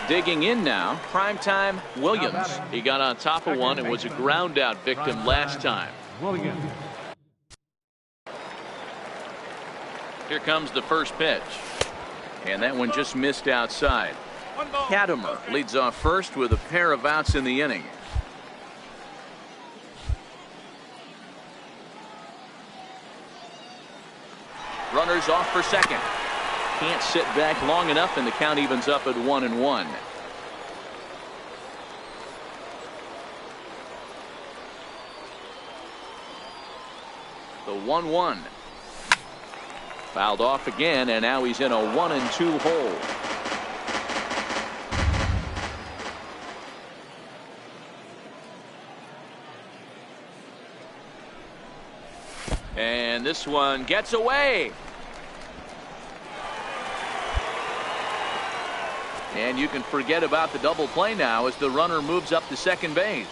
Digging in now, primetime Williams. He got on top of one and was a ground out victim last time. Williams. Here comes the first pitch. And that one just missed outside. Katimer leads off first with a pair of outs in the inning. Runners off for second. Can't sit back long enough, and the count evens up at 1-1. The 1-1. Fouled off again, and now he's in a 1-2 hole. And this one gets away. And you can forget about the double play now as the runner moves up to second base.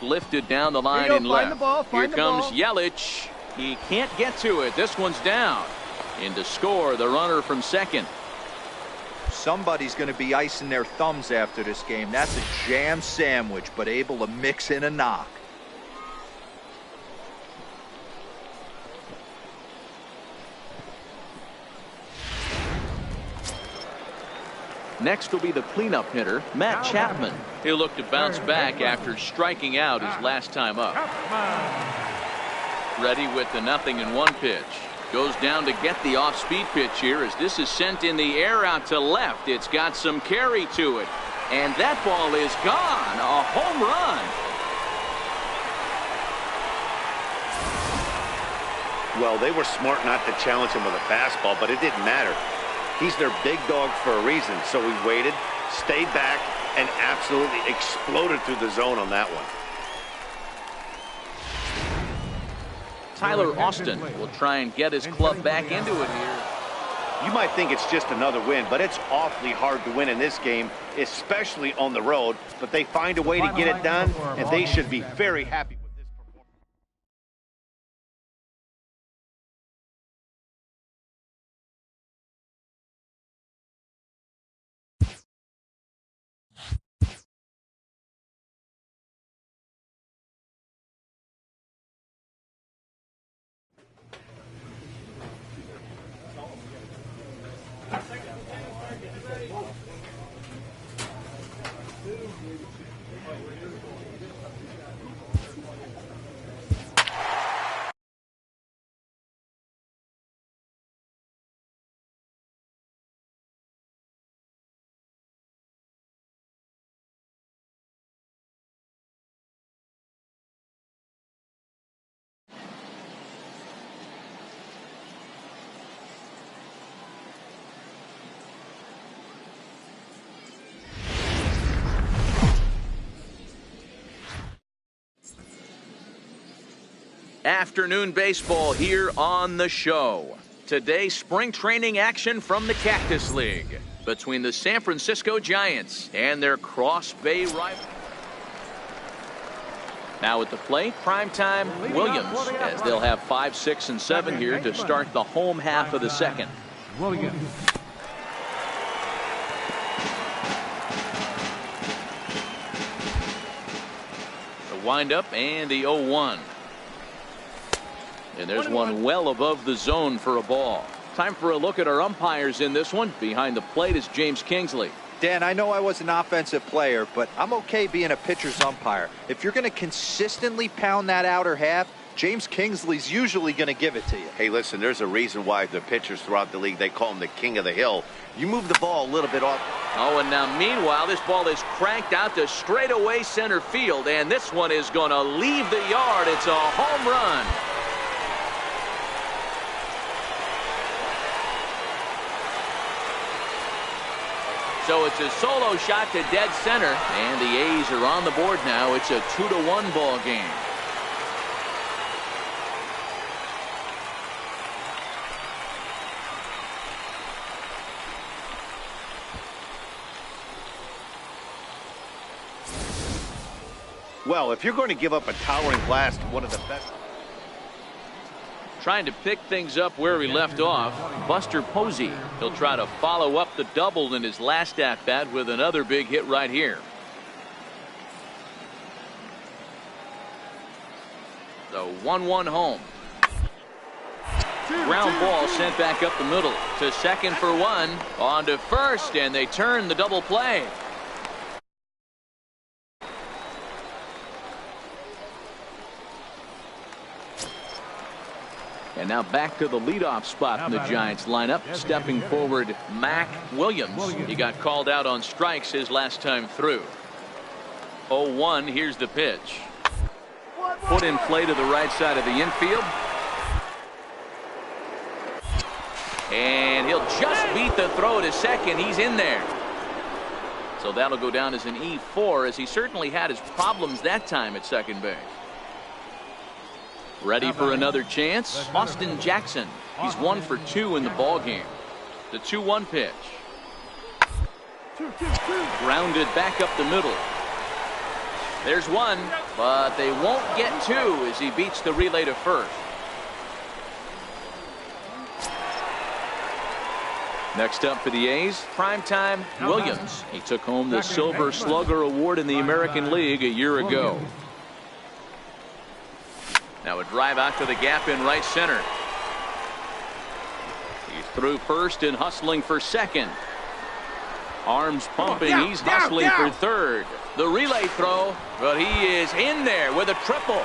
Lifted down the line and left. Here comes Yelich. He can't get to it. This one's down. In to score the runner from second. Somebody's going to be icing their thumbs after this game. That's a jam sandwich, but able to mix in a knock. Next will be the cleanup hitter, Matt Chapman. He'll look to bounce back after striking out his last time up. Ready with the 0-1 pitch. Goes down to get the off-speed pitch here as this is sent in the air out to left. It's got some carry to it. And that ball is gone. A home run. Well, they were smart not to challenge him with a fastball, but it didn't matter. He's their big dog for a reason, so he waited, stayed back, and absolutely exploded through the zone on that one. Tyler Austin will try and get his club back into it here. You might think it's just another win, but it's awfully hard to win in this game, especially on the road. But they find a way to get it done, and they should be very happy with this performance. Afternoon baseball here on the show. Today, spring training action from the Cactus League between the San Francisco Giants and their Cross Bay rival. Now at the plate, primetime Williams, as they'll have 5, 6, and 7 here to start the home half of the second. Williams. The windup and the 0-1. And there's one well above the zone for a ball. Time for a look at our umpires in this one. Behind the plate is James Kingsley. Dan, I know I was an offensive player, but I'm okay being a pitcher's umpire. If you're going to consistently pound that outer half, James Kingsley's usually going to give it to you. Hey, listen, there's a reason why the pitchers throughout the league, they call him the king of the hill. You move the ball a little bit off. Oh, and now meanwhile, this ball is cranked out to straightaway center field, and this one is going to leave the yard. It's a home run. So it's a solo shot to dead center, and the A's are on the board now. It's a 2-1 ball game. Well, if you're going to give up a towering blast, one of the best. Trying to pick things up where we left off, Buster Posey. He'll try to follow up the double in his last at-bat with another big hit right here. The 1-1 home. Ground ball sent back up the middle to second for one. On to first, and they turn the double play. And now back to the leadoff spot in the Giants lineup. Stepping forward, Mac Williams. He got called out on strikes his last time through. 0-1, here's the pitch. Put in play to the right side of the infield. And he'll just beat the throw to second. He's in there. So that'll go down as an E4, as he certainly had his problems that time at second base. Ready for another chance? Austin Jackson. He's 1 for 2 in the ball game. The 2-1 pitch. Grounded back up the middle. There's one, but they won't get 2 as he beats the relay to first. Next up for the A's, primetime Williams. He took home the Silver Slugger Award in the American League a year ago. Now a drive out to the gap in right center. He's through first and hustling for second. Arms pumping. He's hustling for third. The relay throw, but he is in there with a triple.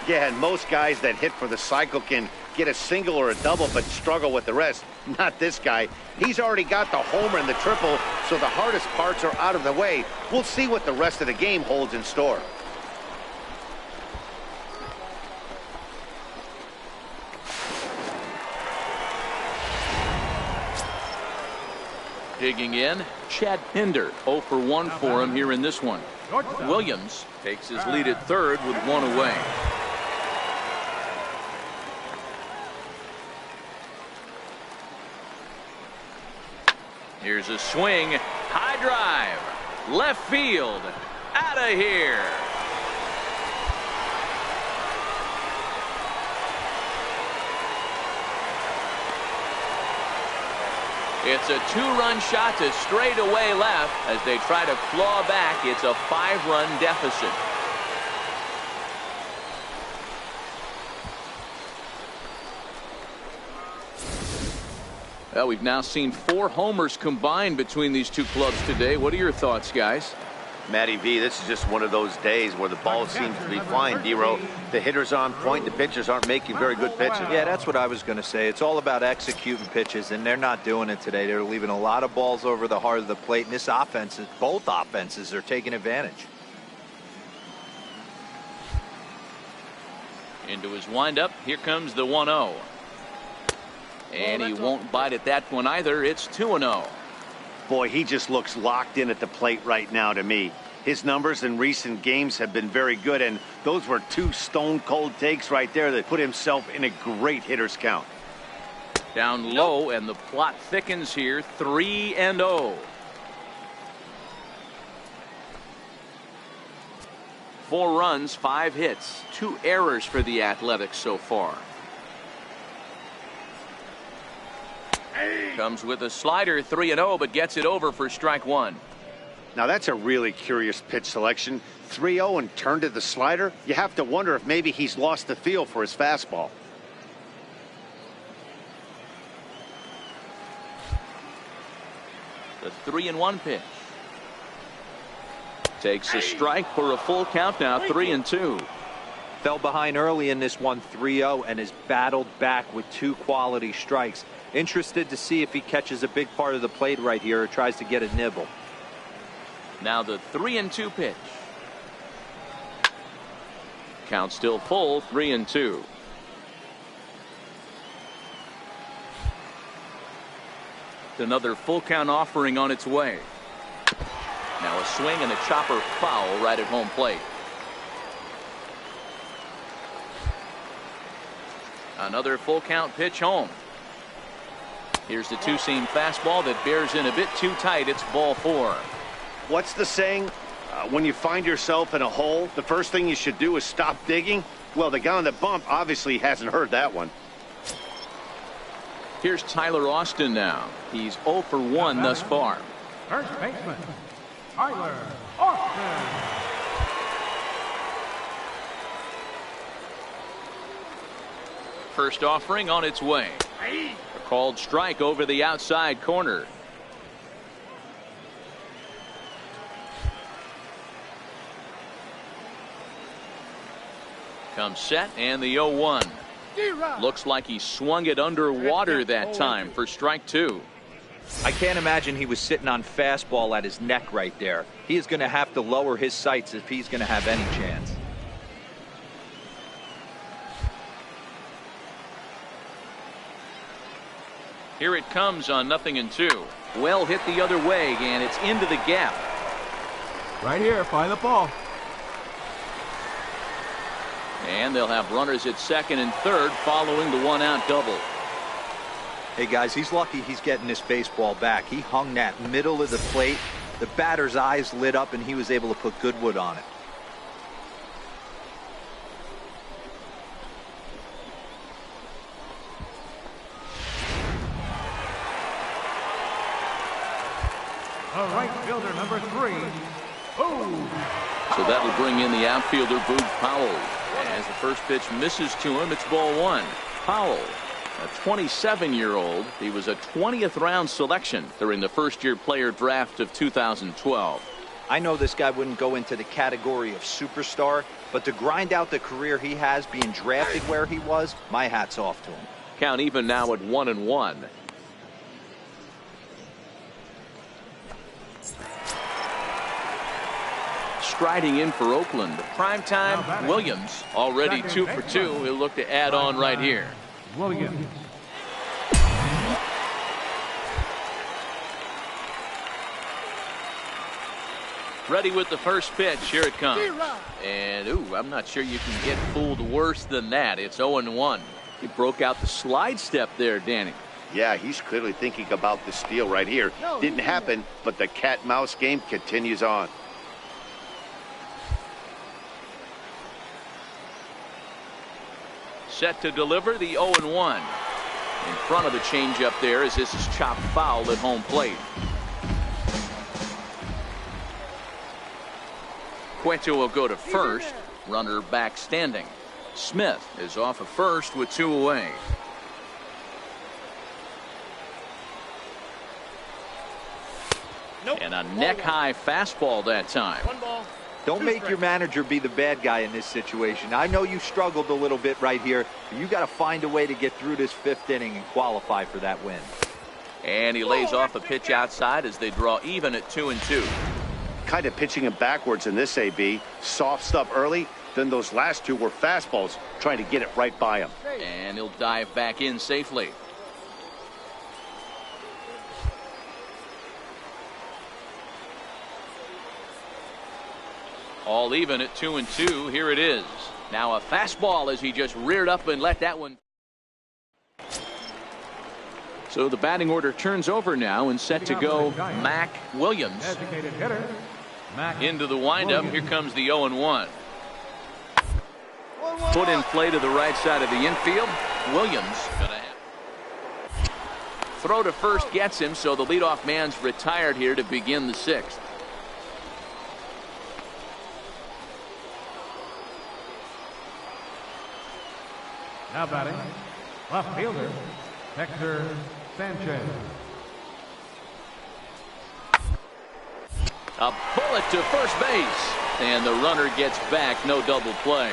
Yeah, and most guys that hit for the cycle can get a single or a double but struggle with the rest. Not this guy. He's already got the homer and the triple, so the hardest parts are out of the way. We'll see what the rest of the game holds in store. Digging in, Chad Pinder, 0 for 1 for him here in this one. Williams takes his lead at third with 1 away. Here's a swing, high drive, left field, out of here. It's a 2-run shot to straightaway left as they try to claw back. It's a 5-run deficit. Well, we've now seen 4 homers combined between these two clubs today. What are your thoughts, guys? Matty V, this is just one of those days where the ball seems to be flying, D-Row. The hitters are on point, the pitchers aren't making very good pitches. Yeah, that's what I was going to say. It's all about executing pitches, and they're not doing it today. They're leaving a lot of balls over the heart of the plate, and this offense, both offenses are taking advantage. Into his windup, here comes the 1-0. And he won't bite at that one either. It's 2-0. Boy, he just looks locked in at the plate right now to me. His numbers in recent games have been very good, and those were 2 stone-cold takes right there that put himself in a great hitter's count. Down low, and the plot thickens here, 3-0. 4 runs, 5 hits, 2 errors for the Athletics so far. Comes with a slider, 3-0, but gets it over for strike 1. Now that's a really curious pitch selection. 3-0 and turned to the slider. You have to wonder if maybe he's lost the feel for his fastball. The 3-1 pitch. Takes a strike for a full count now, 3-2. Fell behind early in this one, 3-0, and has battled back with 2 quality strikes. Interested to see if he catches a big part of the plate right here or tries to get a nibble. Now the 3-2 pitch. Count still full, 3-2. Another full count offering on its way. Now a swing and a chopper foul right at home plate. Another full count pitch home. Here's the 2-seam fastball that bears in a bit too tight. It's ball 4. What's the saying? When you find yourself in a hole, the first thing you should do is stop digging. Well, the guy on the bump obviously hasn't heard that one. Here's Tyler Austin now. He's 0 for 1 thus far. First baseman, Tyler Austin. First offering on its way. A called strike over the outside corner. Comes set and the 0-1. Looks like he swung it underwater that time for strike 2. I can't imagine he was sitting on fastball at his neck right there. He is going to have to lower his sights if he's going to have any chance. Here it comes on 0-2. Well hit the other way, and it's into the gap. Right here, find the ball. And they'll have runners at second and third following the one-out double. Hey, guys, he's lucky he's getting this baseball back. He hung that middle of the plate. The batter's eyes lit up, and he was able to put good wood on it. The right fielder, number 3. So that'll bring in the outfielder, Boog Powell. As the first pitch misses to him, it's ball 1. Powell, a 27-year-old. He was a 20th round selection during the first-year player draft of 2012. I know this guy wouldn't go into the category of superstar, but to grind out the career he has being drafted where he was, my hat's off to him. Count even now at 1-1. Striding in for Oakland, primetime Williams, already 2 for 2. He'll look to add on right here. Williams. Ready with the first pitch. Here it comes. And, ooh, I'm not sure you can get fooled worse than that. It's 0-1. He broke out the slide step there, Danny. Yeah, he's clearly thinking about the steal right here. Didn't happen, but the cat-mouse game continues on. Set to deliver the 0-1. In front of the changeup there as this is chopped foul at home plate. Cueto will go to first. Runner back standing. Smith is off of first with 2 away. And a neck-high fastball that time. Don't make your manager be the bad guy in this situation. I know you struggled a little bit right here, but you got to find a way to get through this 5th inning and qualify for that win. And he lays off a pitch outside as they draw even at 2-2. Kind of pitching him backwards in this AB. Soft stuff early, then those last 2 were fastballs, trying to get it right by him. And he'll dive back in safely. All even at 2-2. Here it is. Now a fastball as he just reared up and let that one. So the batting order turns over now and set to go Mac Williams. Designated hitter, Mac Into the windup. Williams. Here comes the 0-1. Put in play to the right side of the infield. Williams gonna have. Throw to first gets him, so the leadoff man's retired here to begin the 6th. Now batting, left fielder, Hector Sanchez. A bullet to first base. And the runner gets back. No double play.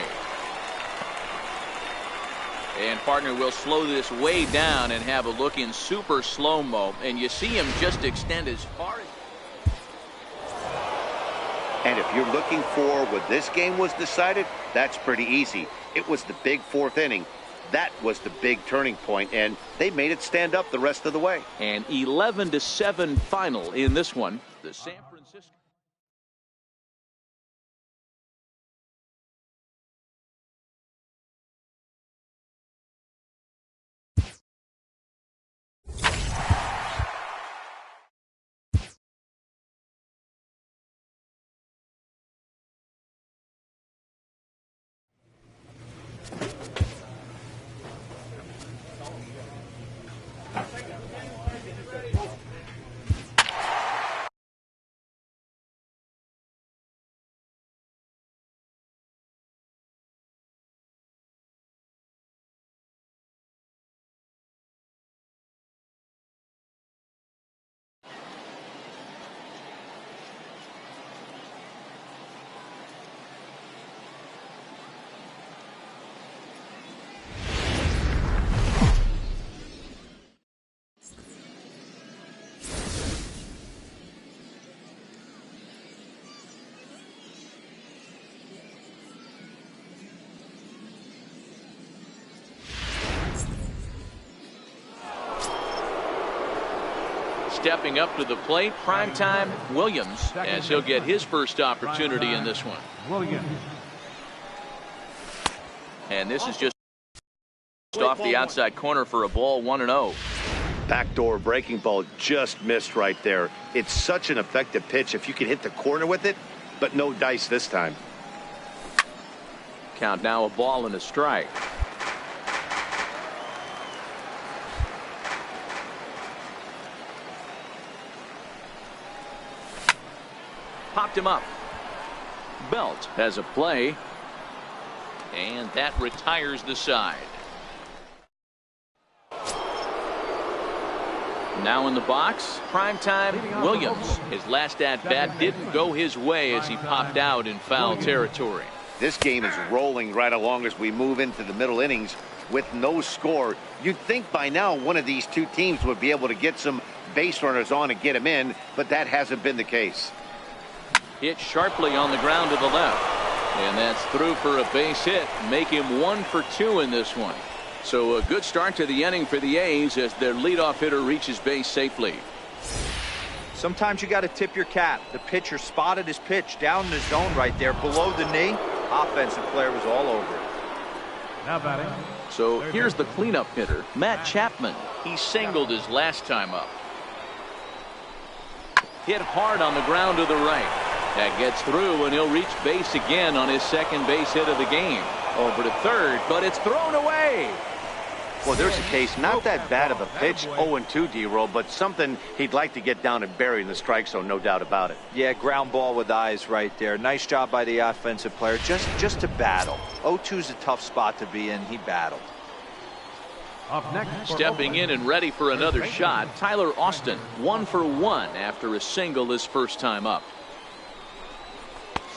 And partner will slow this way down and have a look in super slow-mo. And you see him just extend as far as. And if you're looking for what this game was decided, that's pretty easy. It was the big 4th inning. That was the big turning point, and they made it stand up the rest of the way. An 11-7 final in this one. The San Francisco. Stepping up to the plate, primetime Williams, as he'll get his first opportunity in this one. Williams. And this is just off the outside corner for a ball, 1-0. Backdoor breaking ball just missed right there. It's such an effective pitch if you can hit the corner with it, but no dice this time. Count now, a ball and a strike. Popped him up. Belt has a play, and that retires the side. Now in the box, primetime Williams. His last at-bat didn't go his way as he popped out in foul territory. This game is rolling right along as we move into the middle innings with no score. You'd think by now one of these two teams would be able to get some base runners on and get him in, but that hasn't been the case. Hit sharply on the ground to the left, and that's through for a base hit. Make him 1 for 2 in this one. So a good start to the inning for the A's as their leadoff hitter reaches base safely. Sometimes you got to tip your cap. The pitcher spotted his pitch down in the zone right there below the knee. Offensive player was all over it. Now batting. So here's the cleanup hitter, Matt Chapman. He singled his last time up. Hit hard on the ground to the right. That gets through, and he'll reach base again on his second base hit of the game. Over to third, but it's thrown away. Well, there's a case, not that bad of a pitch, 0-2 D-roll, but something he'd like to get down and bury in the strike zone, no doubt about it. Yeah, ground ball with eyes right there. Nice job by the offensive player, just to battle. 0-2's a tough spot to be in. He battled. Up next, Stepping in and ready for another shot, Tyler Austin, 1 for 1 after a single his first time up.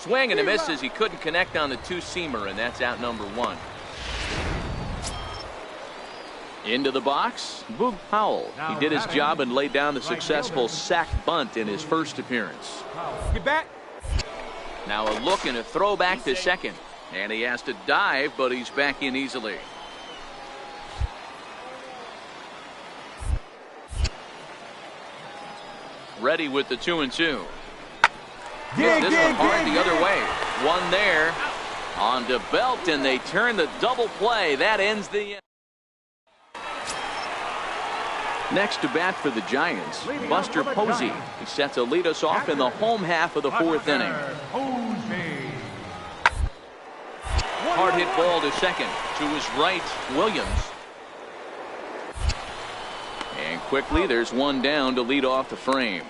Swing and a miss as he couldn't connect on the two-seamer, and that's out number 1. Into the box, Boog Powell. He did his job and laid down the successful sac bunt in his first appearance. Get back. Now a look and a throw back to second. And he has to dive, but he's back in easily. Ready with the 2-2. This one hard the other way. One there on to Belt, and they turn the double play. That ends the inning. Next to bat for the Giants, Buster Posey. He set to lead us off in the home half of the 4th inning. Hard hit ball to second. To his right, Williams. And quickly, there's one down to lead off the frame.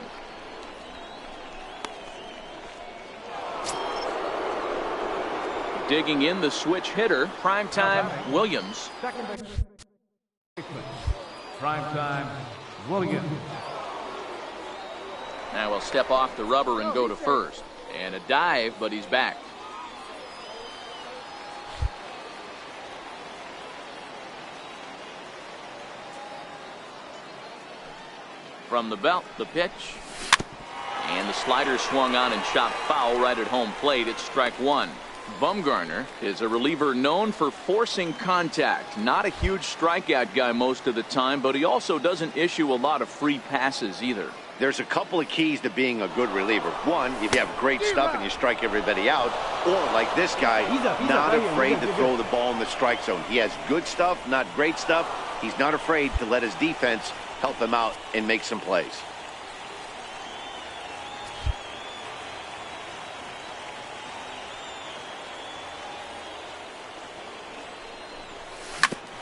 Digging in the switch hitter, primetime Williams. Primetime Williams. Now he'll step off the rubber and go to first. And a dive, but he's back. From the belt, the pitch. And the slider swung on and shot foul right at home plate. It's strike 1. Bumgarner is a reliever known for forcing contact. Not a huge strikeout guy most of the time, but he also doesn't issue a lot of free passes either. There's a couple of keys to being a good reliever. One, if you have great stuff and you strike everybody out, or like this guy, not afraid to throw the ball in the strike zone. He has good stuff, not great stuff. He's not afraid to let his defense help him out and make some plays.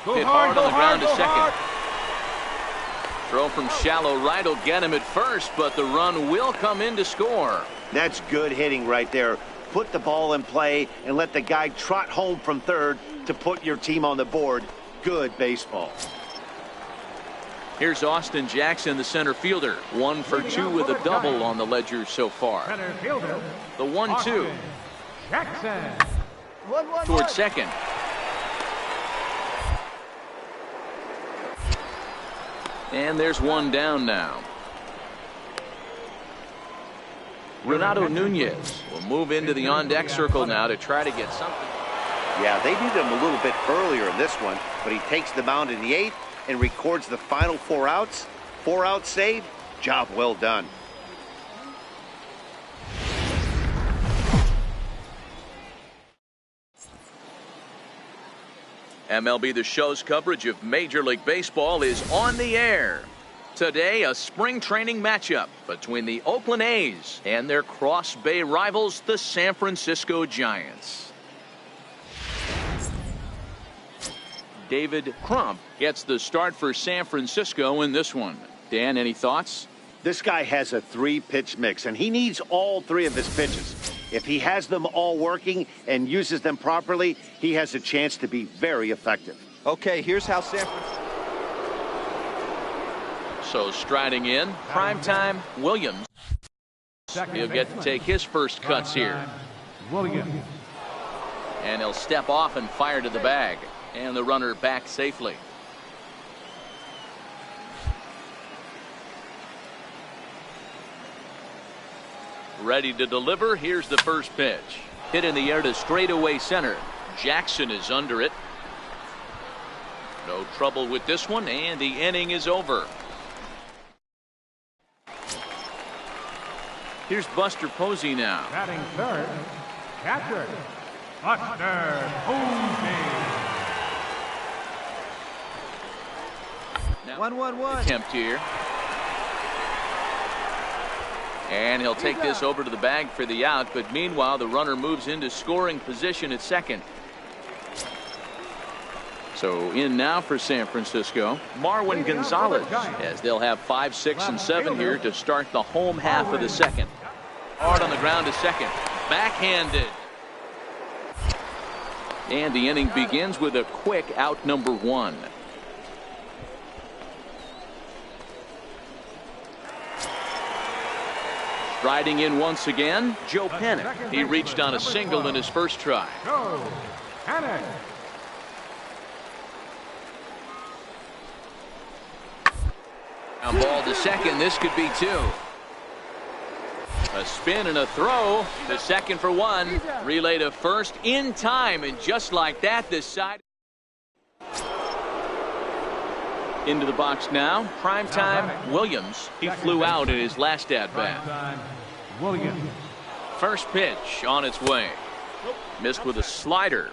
Hit hard on the ground to second. Throw from shallow right will get him at first, but the run will come in to score. That's good hitting right there. Put the ball in play and let the guy trot home from third to put your team on the board. Good baseball. Here's Austin Jackson, the center fielder. 1 for 2 with a double on the ledger so far. Center fielder. The 1-2. Jackson. Towards second. And there's one down now. Renato Nunez will move into the on-deck circle now to try to get something. Yeah, they needed him a little bit earlier in this one, but he takes the mound in the 8th and records the final 4 outs. 4-out save. Job well done. MLB The Show's coverage of Major League Baseball is on the air. Today, a spring training matchup between the Oakland A's and their Cross Bay rivals, the San Francisco Giants. David Crump gets the start for San Francisco in this one. Dan, any thoughts? This guy has a 3-pitch mix, and he needs all 3 of his pitches. If he has them all working and uses them properly, he has a chance to be very effective. Okay, here's how San Francisco. So striding in, primetime Williams. He'll get to take his first cuts here. Williams. And he'll step off and fire to the bag. And the runner back safely. Ready to deliver. Here's the first pitch. Hit in the air to straightaway center. Jackson is under it. No trouble with this one, and the inning is over. Here's Buster Posey now. Batting third, catcher, Buster Posey. Now, 1-1-1. attempt here. And he'll take this over to the bag for the out, but meanwhile the runner moves into scoring position at second. So in now for San Francisco, Marwin Gonzalez, as they'll have 5, 6, and 7 here to start the home half of the second. Hard on the ground to second. Backhanded. And the inning begins with a quick out number 1. Riding in once again, Joe Panik. He reached on a single in his first try. Joe Panik. Now ball to second. This could be 2. A spin and a throw to second for 1. Relay to first in time, and just like that, this side. Into the box now. Primetime Williams. He flew out in his last at-bat. Williams. First pitch on its way. Missed with a slider.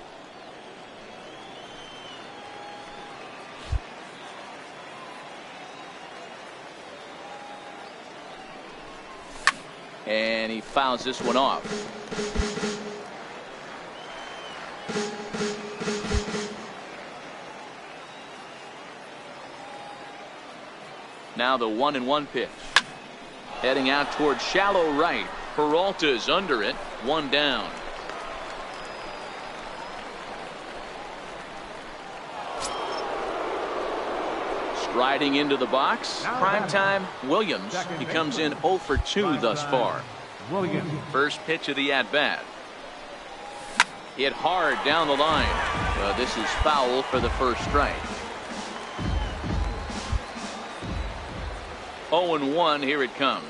And he fouls this one off. Now the 1-1 pitch. Heading out towards shallow right. Peralta's under it. 1 down. Striding into the box. Primetime Williams. He comes in 0 for 2 thus far. Williams. First pitch of the at-bat. Hit hard down the line. This is foul for the first strike. 0-1, here it comes.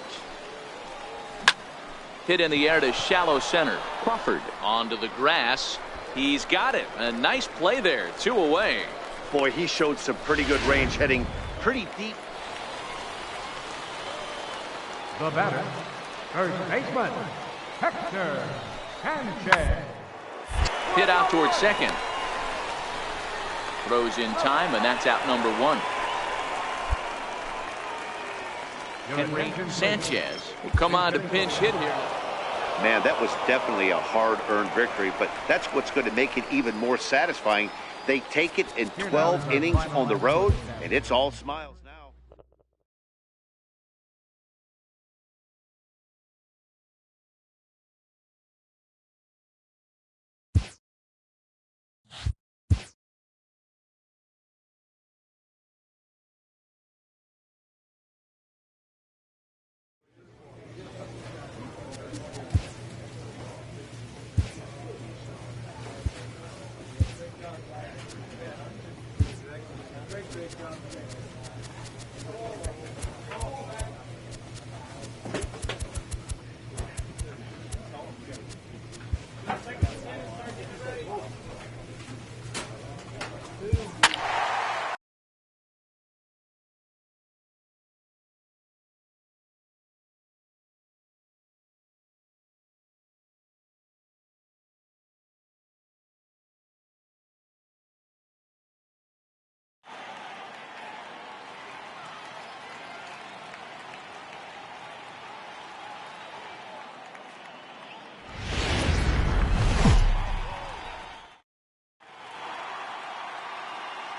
Hit in the air to shallow center. Crawford onto the grass. He's got it. A nice play there. 2 away. Boy, he showed some pretty good range, heading pretty deep. The batter, first baseman, Hector Sanchez. Hit out towards second. Throws in time, and that's out number 1. Henry Sanchez will come on to pinch hit here. Man, that was definitely a hard-earned victory, but that's what's going to make it even more satisfying. They take it in 12 innings on the road, and it's all smiles now.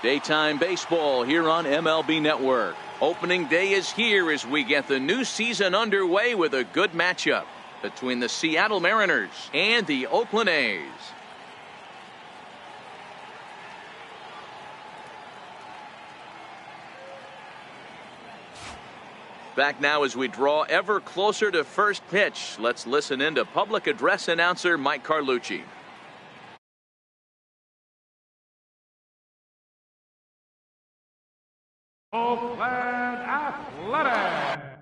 Daytime baseball here on MLB Network. Opening day is here as we get the new season underway with a good matchup between the Seattle Mariners and the Oakland A's. Back now as we draw ever closer to first pitch. Let's listen in to public address announcer Mike Carlucci. Oakland Athletics.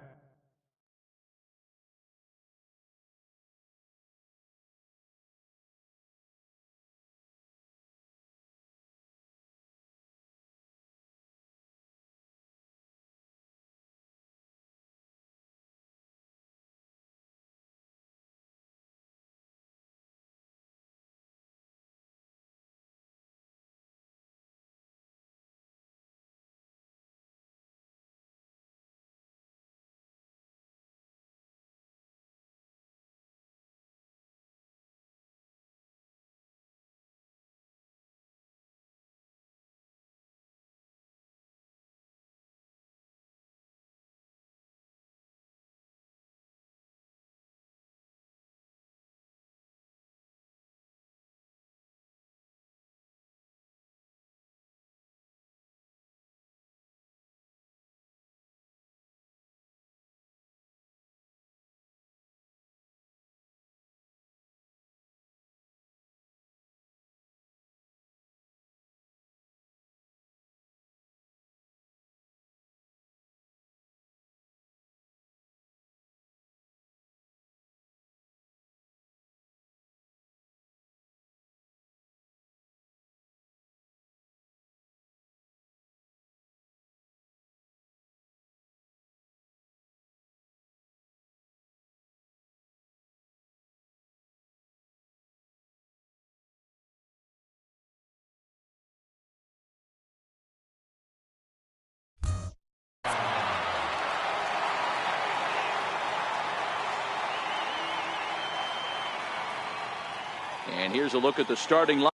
And here's a look at the starting line.